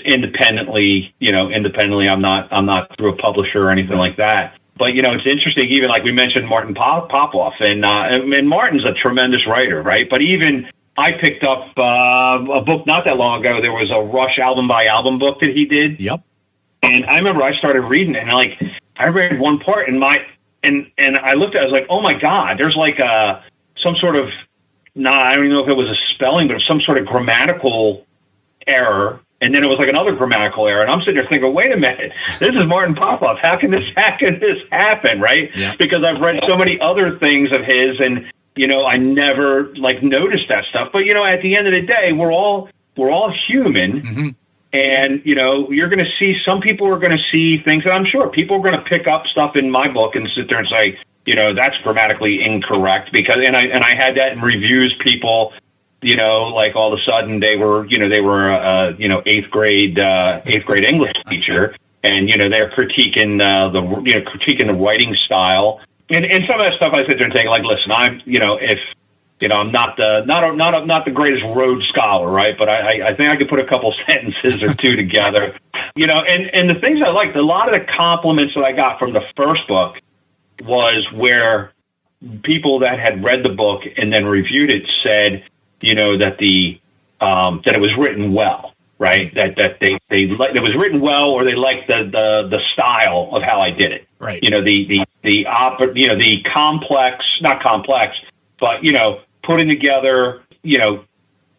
independently, I'm not through a publisher or anything like that. But, it's interesting, even like we mentioned Martin Popoff, and Martin's a tremendous writer, right? But even I picked up a book not that long ago. There was a Rush album by album book that he did. Yep. And I remember I started reading it, and like I read one part, and I looked at it, I was like, oh my God, there's like some sort of, I don't even know if it was a spelling, but some sort of grammatical error. And then it was like another grammatical error. And I'm sitting there thinking, wait a minute, this is Martin Popoff. How can this happen, right? Yeah. Because I've read so many other things of his, and, I never like noticed that stuff. But, at the end of the day, we're all human. Mm-hmm. And, you're going to see, some people are going to see things, and I'm sure people are going to pick up stuff in my book and sit there and say, that's grammatically incorrect. Because, and I had that in reviews, people, like all of a sudden they were eighth grade English teacher, and they're critiquing the writing style, and some of that stuff I sit there and think like, listen, I'm I'm not the greatest Rhodes scholar, right? But I think I could put a couple sentences or two together, and the things I liked, a lot of the compliments that I got from the first book was where people that had read the book and then reviewed it said, that that it was written well, right? That it was written well, or they liked the style of how I did it. Right. The complex, not complex, but putting together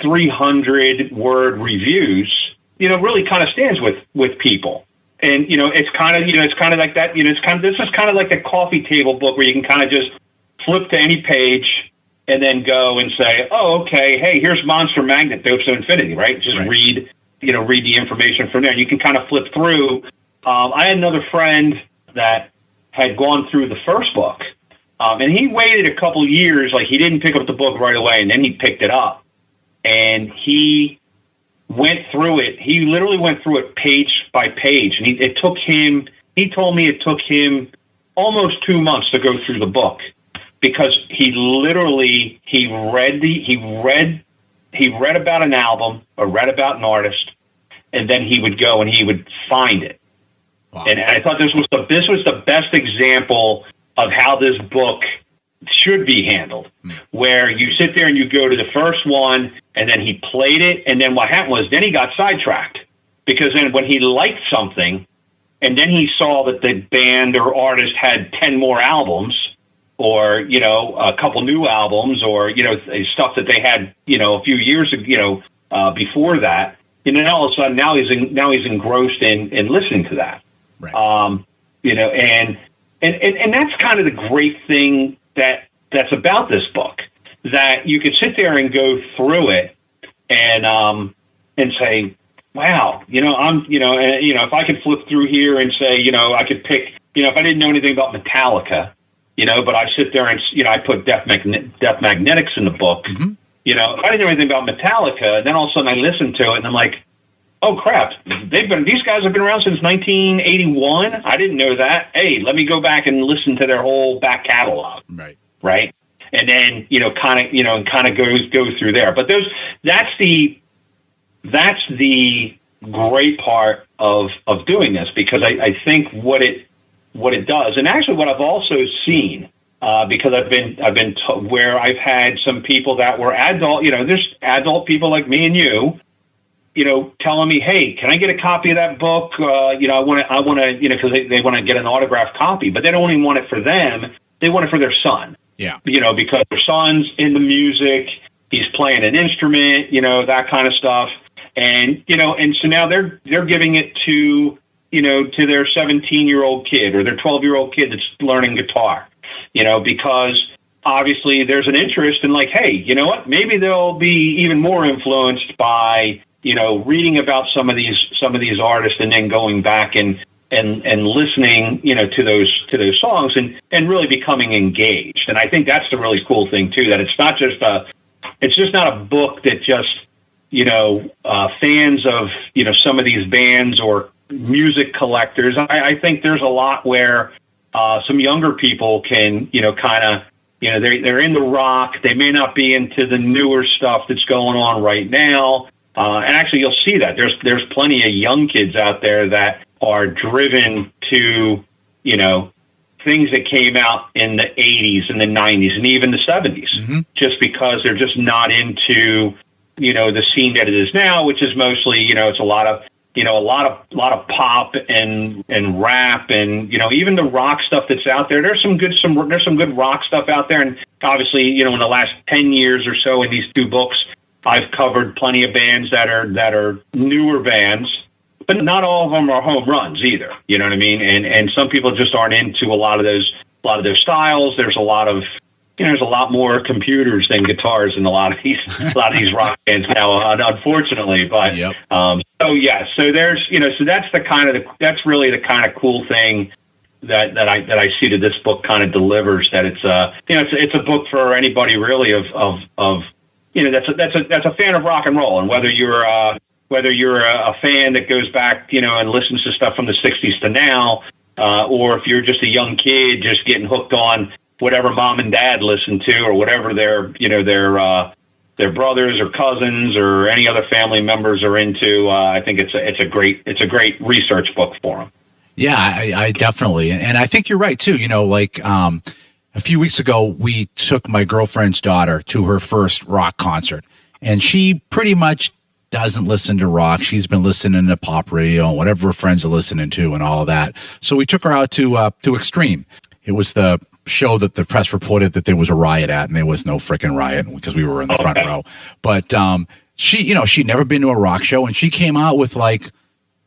300 word reviews, really kind of stands with people. And it's kind of like that. This is kind of like a coffee table book where you can kind of just flip to any page and then go and say, oh, okay, hey, here's Monster Magnet, Dopes of Infinity, right? Just read the information from there. And you can kind of flip through. I had another friend that had gone through the first book, and he waited a couple years. Like, he didn't pick up the book right away, and then he picked it up. And he went through it. He literally went through it page by page. And he told me it took him almost 2 months to go through the book. Because he read about an album or read about an artist, and then he would go and he would find it. Wow. And I thought this was the best example of how this book should be handled, where you sit there and you go to the first one, and then he played it, and then what happened was then he got sidetracked, because then when he liked something, and then he saw that the band or artist had 10 more albums, or, you know, a couple new albums, or, you know, stuff that they had, you know, a few years ago, you know, before that. And then all of a sudden now he's engrossed in listening to that. Right. You know, and that's kind of the great thing that's about this book, that you could sit there and go through it and say, wow, you know, if I could flip through here and say, you know, I could pick, you know, if I didn't know anything about Metallica, you know, but I sit there and, you know, I put Death Magnetics in the book. Mm-hmm. You know, if I didn't know anything about Metallica, then all of a sudden I listen to it and I'm like, oh crap, these guys have been around since 1981. I didn't know that. Hey, let me go back and listen to their whole back catalog. Right. And then, you know, kind of go through there. But that's the great part of doing this, because I think what it does, and actually what I've also seen, because I've been where I've had some people that were adult, you know, there's adult people like me and you know, telling me, hey, can I get a copy of that book? You know, I want to, you know, because they want to get an autographed copy, but they don't even want it for them. They want it for their son. Yeah. You know, because their son's into music, he's playing an instrument, you know, that kind of stuff. And, you know, and so now they're giving it to, you know, to their 17-year-old kid or their 12-year-old kid that's learning guitar, you know, because obviously there's an interest in, like, hey, you know what, maybe they'll be even more influenced by, you know, reading about some of these artists and then going back and listening, you know, to those songs and really becoming engaged. And I think that's the really cool thing too, that it's just not a book that just, you know, fans of, you know, some of these bands or music collectors. I think there's a lot where some younger people can, you know, kind of, you know, they're into rock. They may not be into the newer stuff that's going on right now. And actually, you'll see that there's plenty of young kids out there that are driven to, you know, things that came out in the 80s and the 90s and even the 70s, mm-hmm. just because they're just not into, you know, the scene that it is now, which is mostly, you know, it's a lot of pop and rap and, you know, even the rock stuff that's out there. There's some good rock stuff out there. And obviously, you know, in the last 10 years or so in these two books, I've covered plenty of bands that are newer bands, but not all of them are home runs either. You know what I mean? And some people just aren't into a lot of those styles. There's a lot more computers than guitars in a lot of these rock bands now, unfortunately. But yep. So there's, you know, so that's really the kind of cool thing that I see that this book kind of delivers. That it's it's a book for anybody really of you know, that's a fan of rock and roll, and whether you're a fan that goes back, you know, and listens to stuff from the 60s to now, or if you're just a young kid just getting hooked on whatever mom and dad listen to, or whatever their brothers or cousins or any other family members are into, I think it's a great research book for them. Yeah, I definitely, and I think you're right too. You know, like a few weeks ago, we took my girlfriend's daughter to her first rock concert, and she pretty much doesn't listen to rock. She's been listening to pop radio and whatever her friends are listening to and all of that. So we took her out to Extreme. It was the show that the press reported that there was a riot at, and there was no freaking riot because we were in the front row. But she, you know, she'd never been to a rock show, and she came out with like,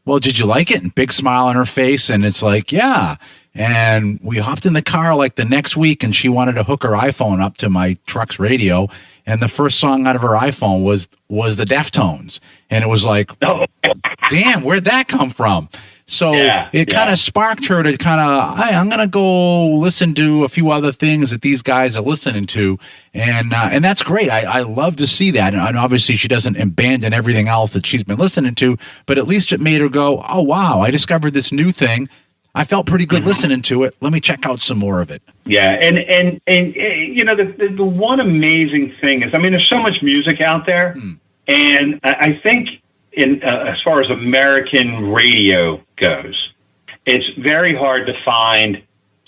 well, did you like it? And big smile on her face, and it's like, yeah. And we hopped in the car like the next week, and she wanted to hook her iPhone up to my truck's radio. And the first song out of her iPhone was the Deftones. And it was like, damn, where'd that come from? So it kind of sparked her to kind of, hey, I'm going to go listen to a few other things that these guys are listening to. And that's great. I love to see that. And obviously she doesn't abandon everything else that she's been listening to, but at least it made her go, oh, wow, I discovered this new thing. I felt pretty good listening to it. Let me check out some more of it. Yeah, and you know, the one amazing thing is, I mean, there's so much music out there, and I think as far as American radio goes, it's very hard to find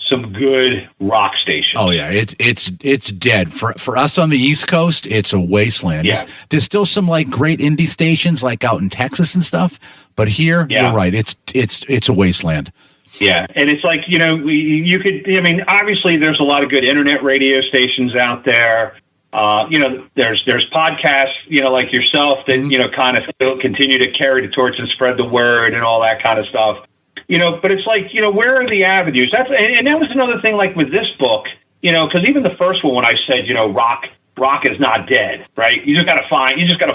some good rock stations. Oh yeah, it's dead for us on the East Coast. It's a wasteland. Yeah. There's still some like great indie stations like out in Texas and stuff, but here you're right. It's a wasteland. Yeah, and it's like, you could, I mean, obviously there's a lot of good internet radio stations out there. There's podcasts, like yourself that, kind of still continue to carry the torch and spread the word and all that kind of stuff. But it's like, where are the avenues? And that was another thing, like with this book, because even the first one, when I said, rock is not dead, right? You just got to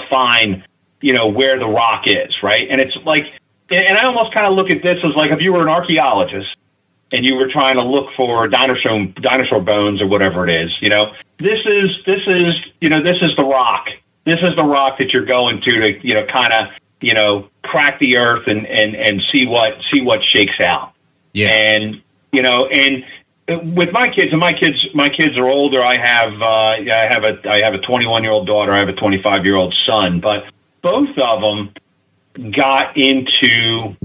find, where the rock is, right? And it's like, and I almost kind of look at this as like if you were an archaeologist and you were trying to look for dinosaur bones or whatever it is, this is the rock. This is the rock that you're going to kind of, crack the earth and see what shakes out. Yeah. And, and with my kids, and my kids are older. I have a 21-year-old daughter. I have a 25-year-old son, but both of them got into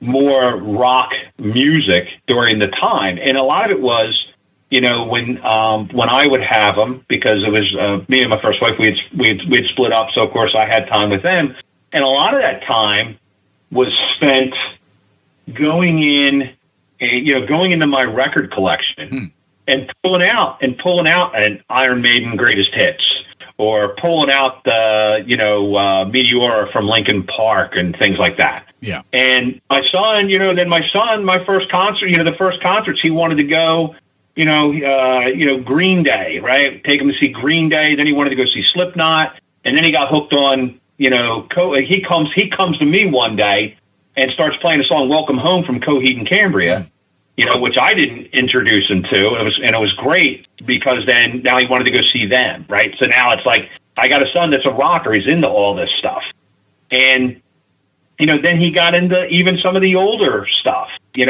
more rock music during the time, and a lot of it was, when I would have them, because it was me and my first wife, we'd split up, so of course I had time with them, and a lot of that time was spent going into my record collection and pulling out an Iron Maiden greatest hits, or pulling out the, Meteora from Linkin Park and things like that. Yeah. And my son, my first concert, the first concerts, he wanted to go, Green Day, right? Take him to see Green Day. Then he wanted to go see Slipknot. And then he got hooked on, he comes to me one day and starts playing a song, Welcome Home, from Coheed and Cambria. Which I didn't introduce him to. It was great, because now he wanted to go see them, right? So now it's like, I got a son that's a rocker. He's into all this stuff. And, then he got into even some of the older stuff. He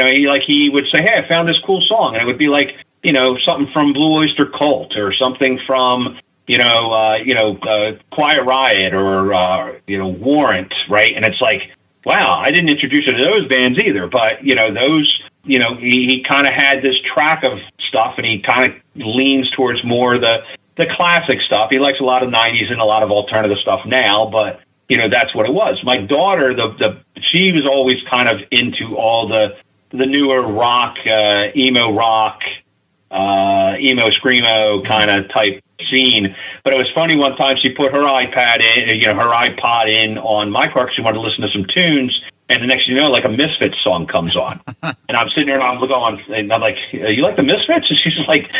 would say, hey, I found this cool song. And it would be like, something from Blue Oyster Cult, or something from, Quiet Riot, or, Warrant, right? And it's like, wow, I didn't introduce him to those bands either. But, those... he kind of had this track of stuff, and he kind of leans towards more the classic stuff. He likes a lot of 90s and a lot of alternative stuff now, but, that's what it was. My daughter, she was always kind of into all the newer rock, emo screamo kind of type scene. But it was funny, one time she put her iPod in on my car, because she wanted to listen to some tunes. And the next thing you know, like a Misfits song comes on, and I'm sitting there and I'm going, and I'm like, "You like the Misfits?" And she's like,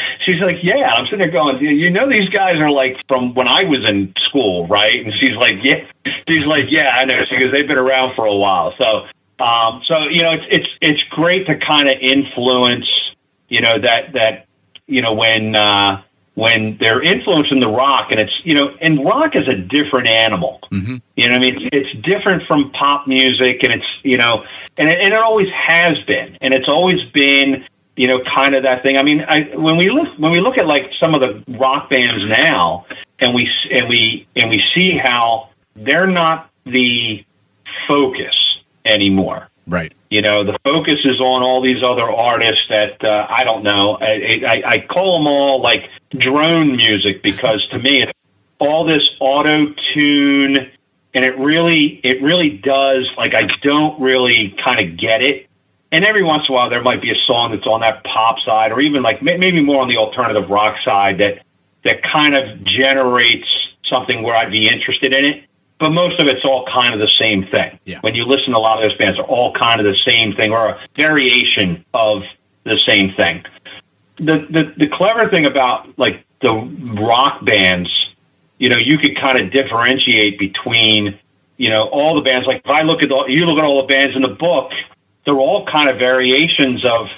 "Yeah." And I'm sitting there going, these guys are like from when I was in school, right? And she's like, "Yeah." She's like, "Yeah, I know." She goes, "They've been around for a while." So, it's great to kind of influence, when they're influencing the rock, and it's, and rock is a different animal. Mm-hmm. I mean, it's different from pop music, and it's, and it always has been, and it's always been, kind of that thing. I mean, when we look at like some of the rock bands now, and we see how they're not the focus anymore. Right. The focus is on all these other artists that I don't know. I call them all like drone music, because to me it's all this auto tune, and it really does, like, I don't really kind of get it. And every once in a while there might be a song that's on that pop side, or even like maybe more on the alternative rock side, that kind of generates something where I'd be interested in it. But most of it's all kind of the same thing. Yeah. When you listen to a lot of those bands, are all kind of the same thing, or a variation of the same thing. The clever thing about like the rock bands, you could kind of differentiate between, all the bands. Like if I look at all the bands in the book, they're all kind of variations of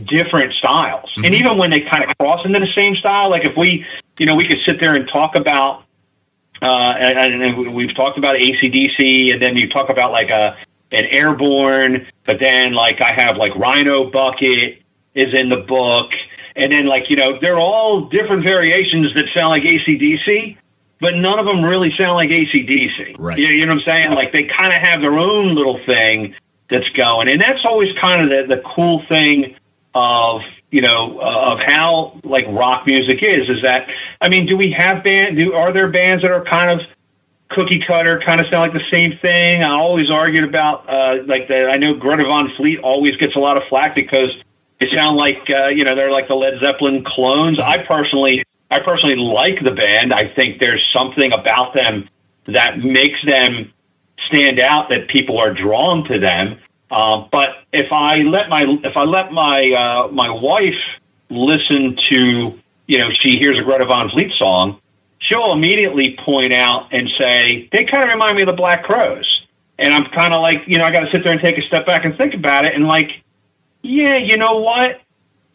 different styles. Mm-hmm. And even when they kind of cross into the same style, like if we could sit there and talk about, and we've talked about AC/DC, and then you talk about like an Airborne, but then like I have like Rhino Bucket is in the book, and then like, they're all different variations that sound like AC/DC, but none of them really sound like AC/DC. Right. You know what I'm saying? Like they kind of have their own little thing that's going, and that's always kind of the cool thing of how like rock music is that, I mean, are there bands that are kind of cookie cutter, kind of sound like the same thing. I always argued about I know Greta Van Fleet always gets a lot of flack because they sound like they're like the Led Zeppelin clones. I personally like the band. I think there's something about them that makes them stand out, that people are drawn to them. But if I let my wife listen to, she hears a Greta Van Fleet song, she'll immediately point out and say, they kind of remind me of the Black Crowes. And I'm kind of like, I got to sit there and take a step back and think about it. And like, yeah, you know what?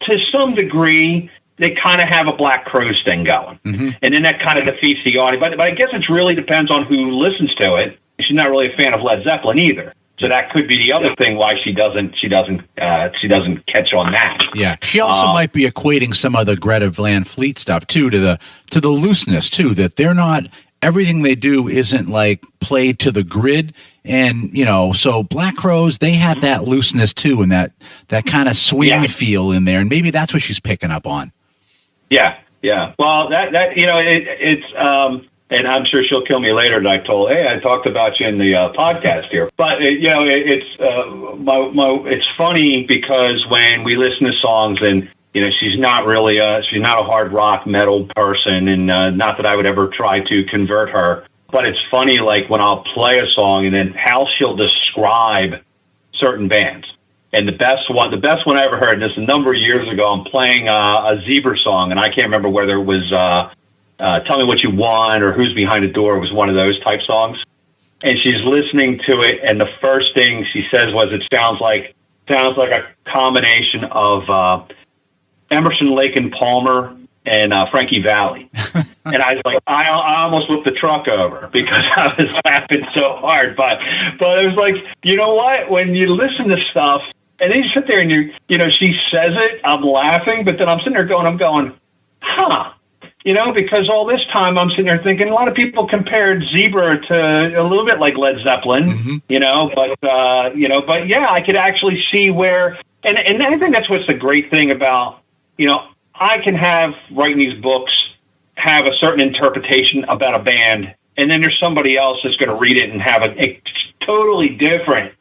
To some degree, they kind of have a Black Crowes thing going. Mm-hmm. And then that kind of defeats the audience. But I guess it really depends on who listens to it. She's not really a fan of Led Zeppelin either. So that could be the other thing why she doesn't catch on that. Yeah, she also might be equating some of the Greta Van Fleet stuff too to the looseness too, that they're not, everything they do isn't like played to the grid, and so Black Crowes, they had that looseness too, and that kind of swing feel in there, and maybe that's what she's picking up on. Yeah. Well, it's. And I'm sure she'll kill me later that I talked about you in the podcast here. But it's funny because when we listen to songs, and she's not a hard rock metal person, and not that I would ever try to convert her. But it's funny, like when I'll play a song and then how she'll describe certain bands. And the best one I ever heard, and this a number of years ago, I'm playing a Zebra song, and I can't remember whether it was Tell Me What You Want or Who's Behind the Door. It was one of those type songs. And she's listening to it, and the first thing she says was, it sounds like a combination of Emerson, Lake and Palmer and Frankie Valli. And I was like, I almost flipped the truck over because I was laughing so hard. But it was like, you know what? When you listen to stuff, and then you sit there and she says it, I'm laughing, but then I'm sitting there going, huh. Because all this time I'm sitting there thinking a lot of people compared Zebra to a little bit like Led Zeppelin, mm-hmm. But yeah, I could actually see where, and I think that's what's the great thing about, I can have, writing these books, have a certain interpretation about a band, and then there's somebody else that's going to read it and have a totally different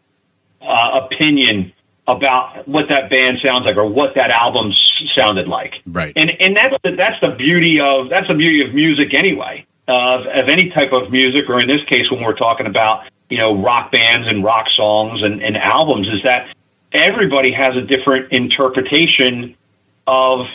opinion about what that band sounds like or what that album sounded like. Right. And that's the beauty of music anyway, of any type of music, or in this case when we're talking about, rock bands and rock songs and albums, is that everybody has a different interpretation of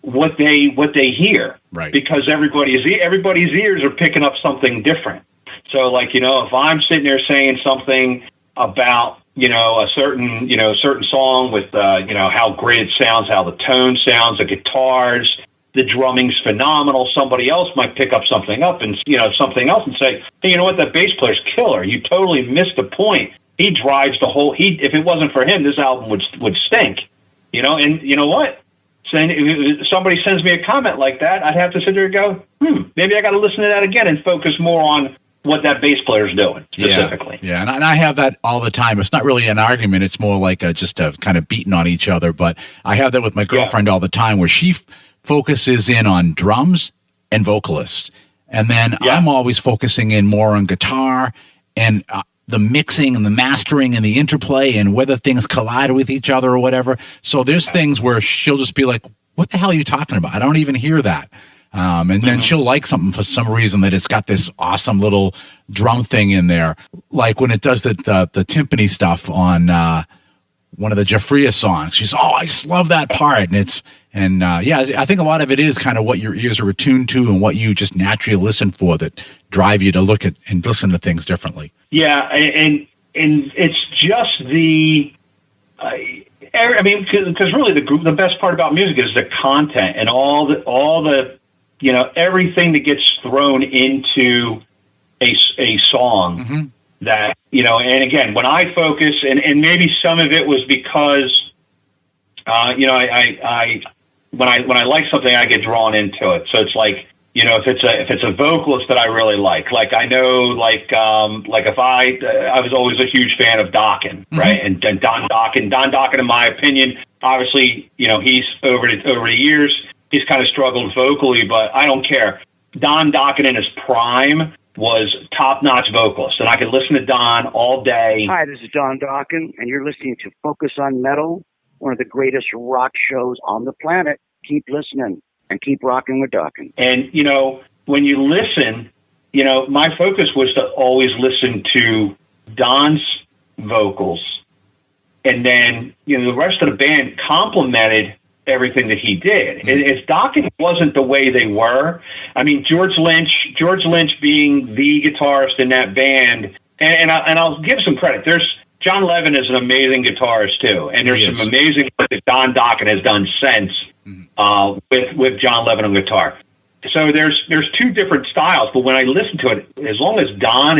what they hear. Right. Because everybody's ears are picking up something different. So like, if I'm sitting there saying something about a certain song with, how great it sounds, how the tone sounds, the guitars, the drumming's phenomenal. Somebody else might pick up something and say, hey, you know what? That bass player's killer. You totally missed the point. He drives the whole, if it wasn't for him, this album would stink, and you know what? So if somebody sends me a comment like that, I'd have to sit there and go, maybe I got to listen to that again and focus more on what that bass player's doing specifically. Yeah. And I have that all the time. It's not really an argument. It's more like just a kind of beating on each other. But I have that with my girlfriend all the time, where she focuses in on drums and vocalists. And then I'm always focusing in more on guitar and the mixing and the mastering and the interplay and whether things collide with each other or whatever. So there's things where she'll just be like, what the hell are you talking about? I don't even hear that. And then she'll like something for some reason, that it's got this awesome little drum thing in there. Like when it does the timpani stuff on one of the Jafria songs. She's, I just love that part. And I think a lot of it is kind of what your ears are attuned to and what you just naturally listen for that drive you to look at and listen to things differently. Yeah, and it's just because really the best part about music is the content and all the everything that gets thrown into a song. Mm-hmm. That, and again, when I focus, and maybe some of it was because, I when I like something, I get drawn into it. So it's like, if it's a vocalist that I really like I know, if I was always a huge fan of Dokken, mm-hmm. right? And Don Dokken, in my opinion, obviously, he's over the years, he's kind of struggled vocally, but I don't care. Don Dokken in his prime was top-notch vocalist, and I could listen to Don all day. Hi, this is Don Dawkin, and you're listening to Focus on Metal, one of the greatest rock shows on the planet. Keep listening and keep rocking with Dawkin. And, when you listen, my focus was to always listen to Don's vocals, and then, the rest of the band complemented everything that he did. If Dawkins wasn't the way they were, I mean, George Lynch being the guitarist in that band, and I'll give some credit. John Levin is an amazing guitarist too, and there's some amazing work that Don Dokken has done since with John Levin on guitar. So there's two different styles, but when I listen to it, as long as Don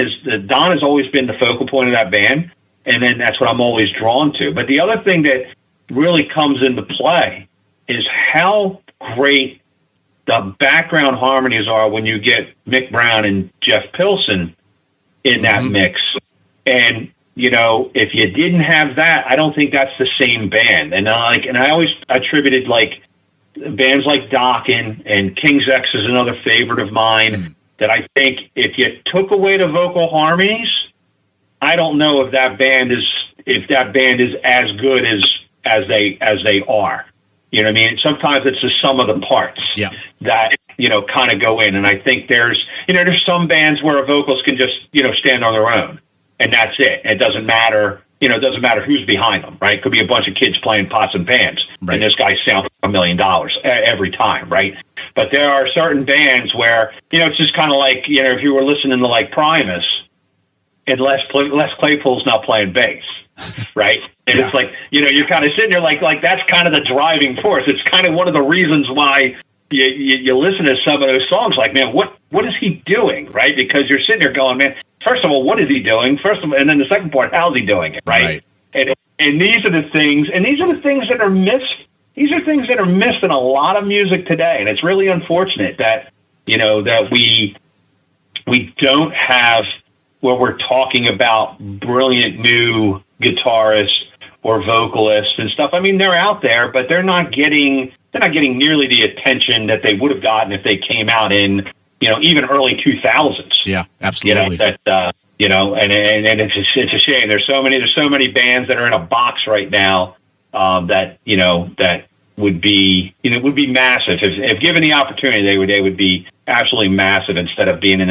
has always been the focal point of that band, and then that's what I'm always drawn to. But the other thing that really comes into play is how great the background harmonies are when you get Mick Brown and Jeff Pilson in that mix. And, if you didn't have that, I don't think that's the same band. And I always attributed bands like Dokken, and King's X is another favorite of mine, that I think if you took away the vocal harmonies, I don't know if that band is as good as they are. You know what I mean? Sometimes it's the sum of the parts that, kind of go in. And I think there's some bands where vocals can just, stand on their own, and that's it. It doesn't matter, it doesn't matter who's behind them, right? It could be a bunch of kids playing pots and pans, and this guy sounds like $1 million every time, right? But there are certain bands where, it's just kind of like, if you were listening to like Primus, and Les Claypool's not playing bass, right? And it's like, you're kind of sitting there like that's kind of the driving force. It's kind of one of the reasons why you listen to some of those songs like, man, what is he doing, right? Because you're sitting there going, man, first of all, what is he doing? And then the second part, how's he doing it, right? And these are the things that are missed. These are things that are missed in a lot of music today, and it's really unfortunate that that we don't have where we're talking about brilliant new guitarists or vocalists and stuff. I mean, they're out there, but they're not getting nearly the attention that they would have gotten if they came out in, even early 2000s. Yeah, absolutely. And it's a shame. There's so many bands that are in a box right now that would be massive if given the opportunity. They would be absolutely massive instead of being in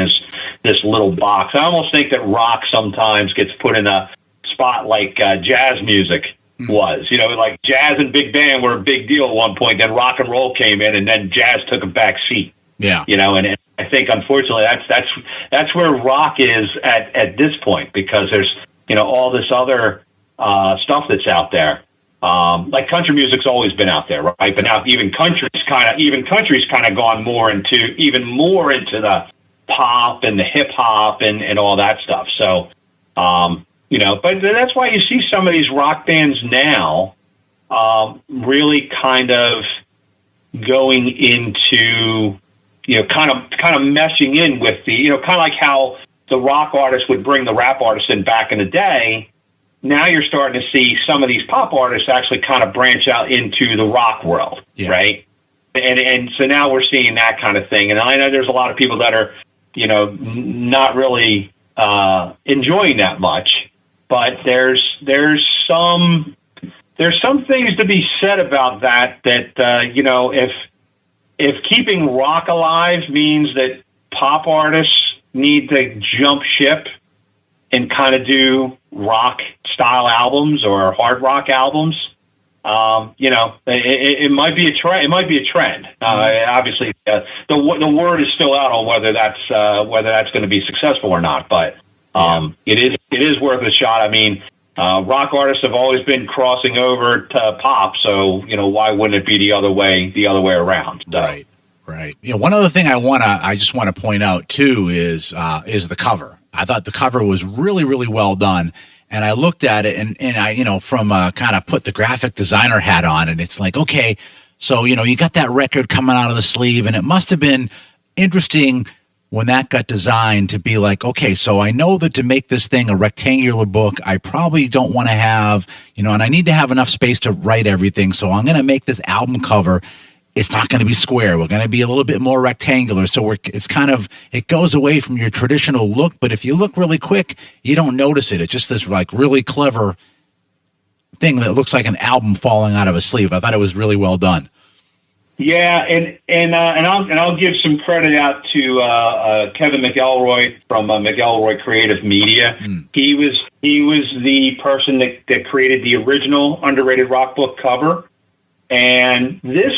this little box. I almost think that rock sometimes gets put in a spot like jazz music was. Like jazz and big band were a big deal at one point. Then rock and roll came in, and then jazz took a back seat. Yeah, and I think unfortunately that's where rock is at this point, because there's all this other stuff that's out there. Like country music's always been out there, right? But now even country's kind of gone more into the pop and the hip hop and all that stuff. So, but that's why you see some of these rock bands now, really kind of going into, kind of meshing in with the, kind of like how the rock artists would bring the rap artists in back in the day. Now you're starting to see some of these pop artists actually kind of branch out into the rock world, right? And so now we're seeing that kind of thing. And I know there's a lot of people that are, not really enjoying that much, but there's some things to be said about that if keeping rock alive means that pop artists need to jump ship and kind of do rock style albums or hard rock albums, it might be a trend. It might be a trend. Obviously, the word is still out on whether that's going to be successful or not. But it is worth a shot. I mean, rock artists have always been crossing over to pop, so why wouldn't it be the other way around? So. Right. One other thing I just want to point out too is the cover. I thought the cover was really, really well done. And I looked at it and I, from kind of put the graphic designer hat on, and it's like, okay, so, you got that record coming out of the sleeve, and it must have been interesting when that got designed to be like, okay, so I know that to make this thing a rectangular book, I probably don't want to have, and I need to have enough space to write everything. So I'm going to make this album cover it's not going to be square. We're going to be a little bit more rectangular. So it goes away from your traditional look. But if you look really quick, you don't notice it. It's just this like really clever thing that looks like an album falling out of a sleeve. I thought it was really well done. Yeah, and I'll give some credit out to Kevin McElroy from McElroy Creative Media. He was the person that created the original Underrated Rock Book cover, and this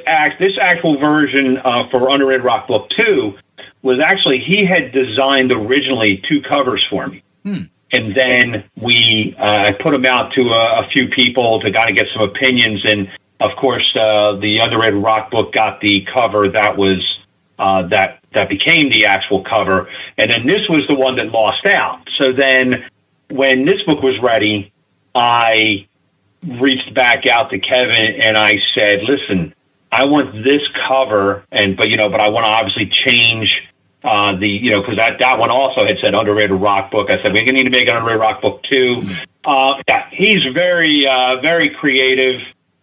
actual version for Underrated Rock Book 2 was actually, he had designed originally 2 covers for me, and then I put them out to a few people to kind of get some opinions. And of course, the Underrated Rock Book got the cover that was that became the actual cover, and then this was the one that lost out. So then, when this book was ready, I reached back out to Kevin and I said, "Listen, I want this cover, but I want to obviously change because that one also had said Underrated Rock Book." I said, "We're going to need to make an Underrated Rock Book 2." Yeah, he's very very creative.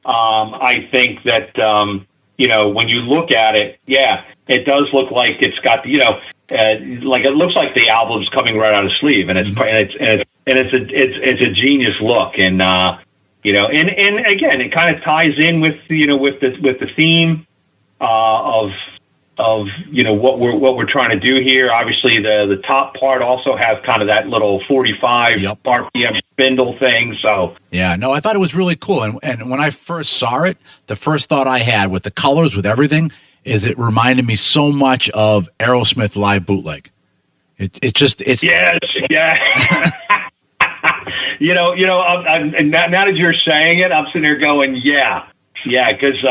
I think that, when you look at it, yeah, it does look like it's got, like it looks like the album's coming right out of sleeve, and it's a genius look. And, and again, it kind of ties in with the theme, of what we're trying to do here. Obviously, the top part also has kind of that little 45 RPM spindle thing. So yeah, no, I thought it was really cool. And when I first saw it, the first thought I had with the colors, with everything, is it reminded me so much of Aerosmith Live Bootleg. It's yes, yeah. And now that you're saying it, I'm sitting there going, yeah, because.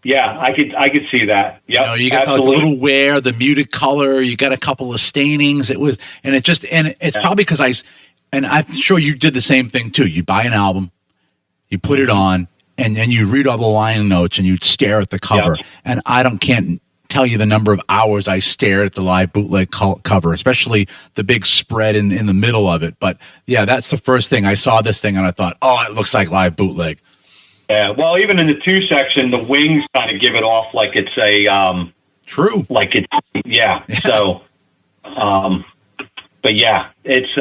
Yeah, I could see that. Yeah, you got the little wear, the muted color. You got a couple of stainings. It's probably because I'm sure you did the same thing too. You buy an album, you put it on, and then you read all the line notes and you stare at the cover. Yep. And can't tell you the number of hours I stared at the Live Bootleg cover, especially the big spread in the middle of it. But yeah, that's the first thing. I saw this thing and I thought, oh, it looks like Live Bootleg. Yeah, well, even in the 2 section, the wings kind of give it off like it's a true, like it's yeah. So, but yeah, it's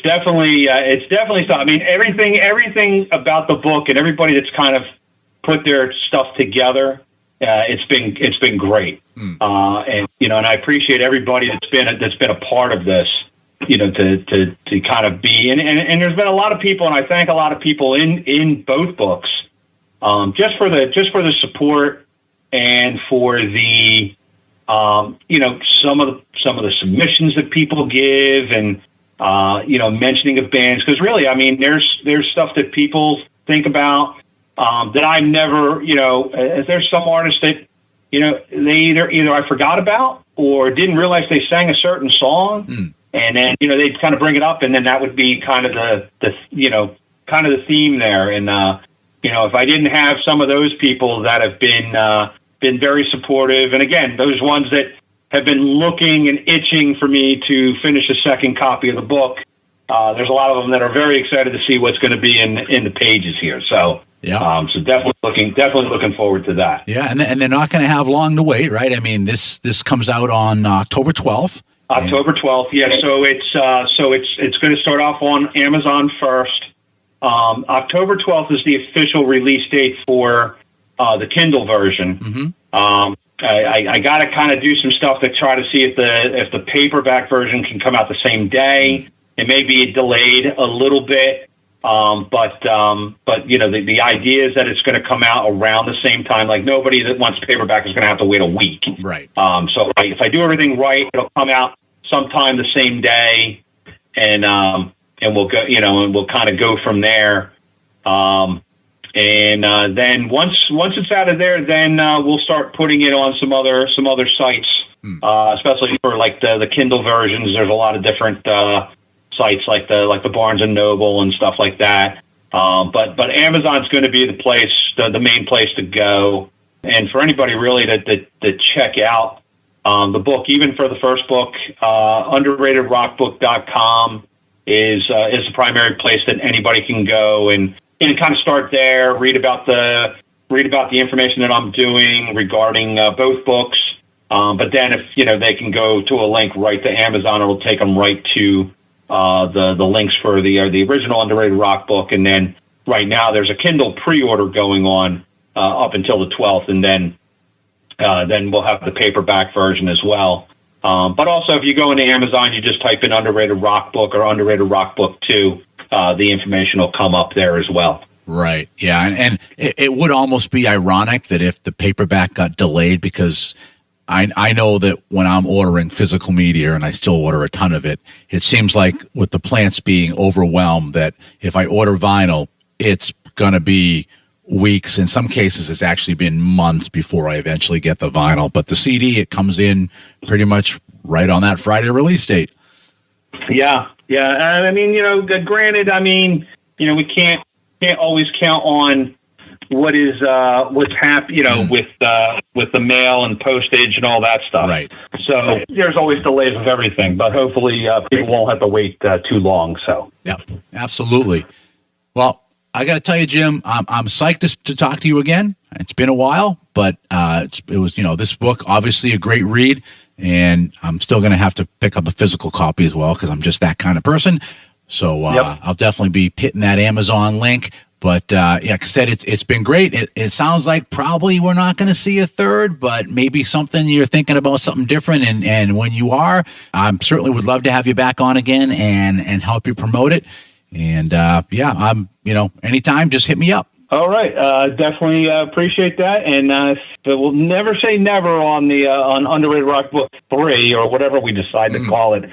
definitely I mean, everything about the book and everybody that's kind of put their stuff together, it's been great, and I appreciate everybody that's been a part of this. To kind of be, and there's been a lot of people, and I thank a lot of people in both books, just for the support and for the, some of the submissions that people give, and mentioning of bands, because really, I mean, there's stuff that people think about that I never, there's some artists that they either I forgot about or didn't realize they sang a certain song. And then, they'd kind of bring it up, and then that would be kind of the theme there. And, if I didn't have some of those people that have been very supportive, and again, those ones that have been looking and itching for me to finish a second copy of the book, there's a lot of them that are very excited to see what's going to be in the pages here. So, yeah. So definitely looking forward to that. Yeah. And they're not going to have long to wait, right? I mean, this comes out on October 12th. October 12th, yeah. So it's going to start off on Amazon first. October 12th is the official release date for the Kindle version. I got to kind of do some stuff to try to see if the paperback version can come out the same day. It may be delayed a little bit, but the idea is that it's going to come out around the same time. Like, nobody that wants paperback is going to have to wait a week. Right. So if I do everything right, it'll come out sometime the same day, and we'll go, and we'll kind of go from there. Then once it's out of there, then we'll start putting it on some other sites, especially for like the Kindle versions. There's a lot of different sites like the Barnes and Noble and stuff like that. But Amazon's going to be the main place to go, and for anybody really to check out the book, even for the first book, underratedrockbook.com is the primary place that anybody can go and kind of start there, read about the read about the information that I'm doing regarding both books. But then if, they can go to a link right to Amazon, it'll take them right to the links for the original Underrated Rock book. And then right now there's a Kindle pre-order going on up until the 12th. And then we'll have the paperback version as well. But also if you go into Amazon, you just type in Underrated Rock book or Underrated Rock book 2, the information will come up there as well. Right. Yeah. And it would almost be ironic that if the paperback got delayed, because I know that when I'm ordering physical media, and I still order a ton of it, it seems like with the plants being overwhelmed that if I order vinyl, it's going to be weeks. In some cases, it's actually been months before I eventually get the vinyl. But the CD, it comes in pretty much right on that Friday release date. Yeah. Yeah. I mean, granted, we can't always count on what's happening, with the mail and postage and all that stuff. Right. So there's always delays with everything, but hopefully people won't have to wait too long. So. Yeah, absolutely. Well, I got to tell you, Jim, I'm psyched to talk to you again. It's been a while, but it was this book, obviously a great read, and I'm still going to have to pick up a physical copy as well because I'm just that kind of person. So I'll definitely be hitting that Amazon link. But like I said, it's been great. It sounds like probably we're not going to see a third, but maybe something you're thinking about something different. And when you are, I certainly would love to have you back on again and help you promote it. And I'm anytime, just hit me up. All right, definitely appreciate that, and we'll never say never on the on Underrated Rock Book 3 or whatever we decide to call it.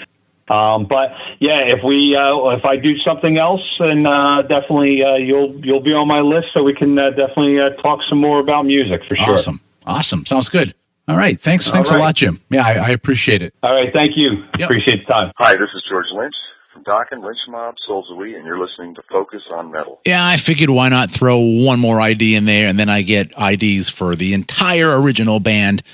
But yeah, if I do something else, then definitely you'll be on my list, so we can definitely talk some more about music for sure. Awesome, sounds good. All right, thanks a lot, Jim. Yeah, I appreciate it. All right, thank you. Yep. Appreciate the time. Hi, this is George Lynch from Dokken, Lynch Mob, Soulsawee, and you're listening to Focus on Metal. Yeah, I figured why not throw one more ID in there, and then I get IDs for the entire original band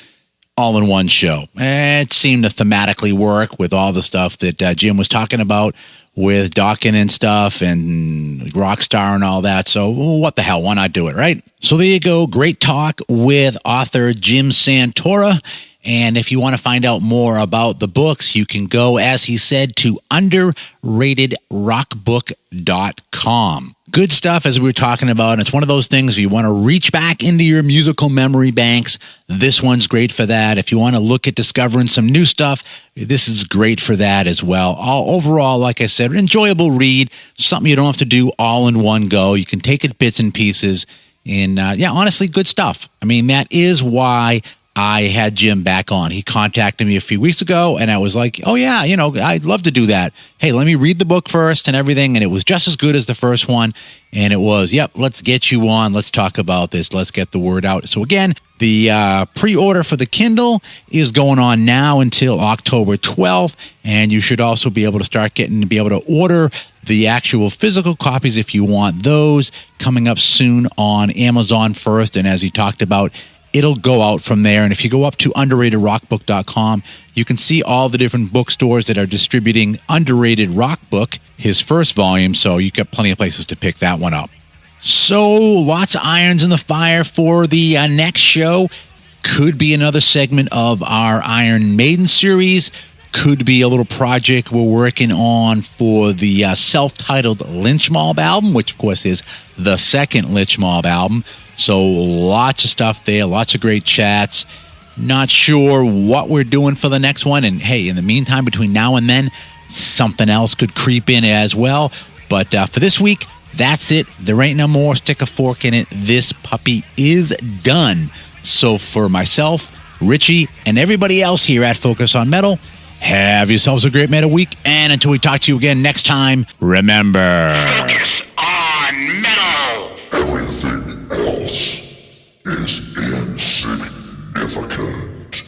all in one show. It seemed to thematically work with all the stuff that Jim was talking about with Dokken and stuff and Rockstar and all that. So what the hell? Why not do it, right? So there you go. Great talk with author Jim Santora. And if you want to find out more about the books, you can go, as he said, to underratedrockbook.com. Good stuff, as we were talking about. And it's one of those things where you want to reach back into your musical memory banks. This one's great for that. If you want to look at discovering some new stuff, this is great for that as well. Overall, like I said, an enjoyable read, something you don't have to do all in one go. You can take it bits and pieces. And honestly, good stuff. I mean, that is why I had Jim back on. He contacted me a few weeks ago, and I was like, oh, yeah, I'd love to do that. Hey, let me read the book first and everything. And it was just as good as the first one. And it was, let's get you on. Let's talk about this. Let's get the word out. So, again, the pre-order for the Kindle is going on now until October 12th. And you should also be able to be able to order the actual physical copies if you want those, coming up soon on Amazon first. And as he talked about, it'll go out from there. And if you go up to underratedrockbook.com, you can see all the different bookstores that are distributing Underrated Rock Book, his first volume. So you've got plenty of places to pick that one up. So lots of irons in the fire for the next show. Could be another segment of our Iron Maiden series. Could be a little project we're working on for the self-titled Lynch Mob album, which, of course, is the second Lynch Mob album. So lots of stuff there, lots of great chats. Not sure what we're doing for the next one. And, hey, in the meantime, between now and then, something else could creep in as well. But for this week, that's it. There ain't no more. Stick a fork in it. This puppy is done. So for myself, Richie, and everybody else here at Focus on Metal, have yourselves a great metal week. And until we talk to you again next time, remember, Focus on Metal. Everything else is insignificant.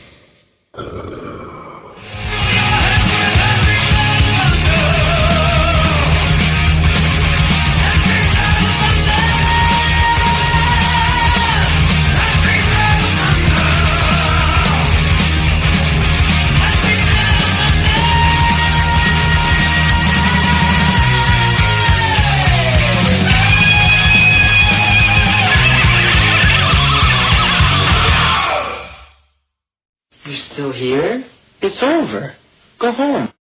Still here? It's over. Go home.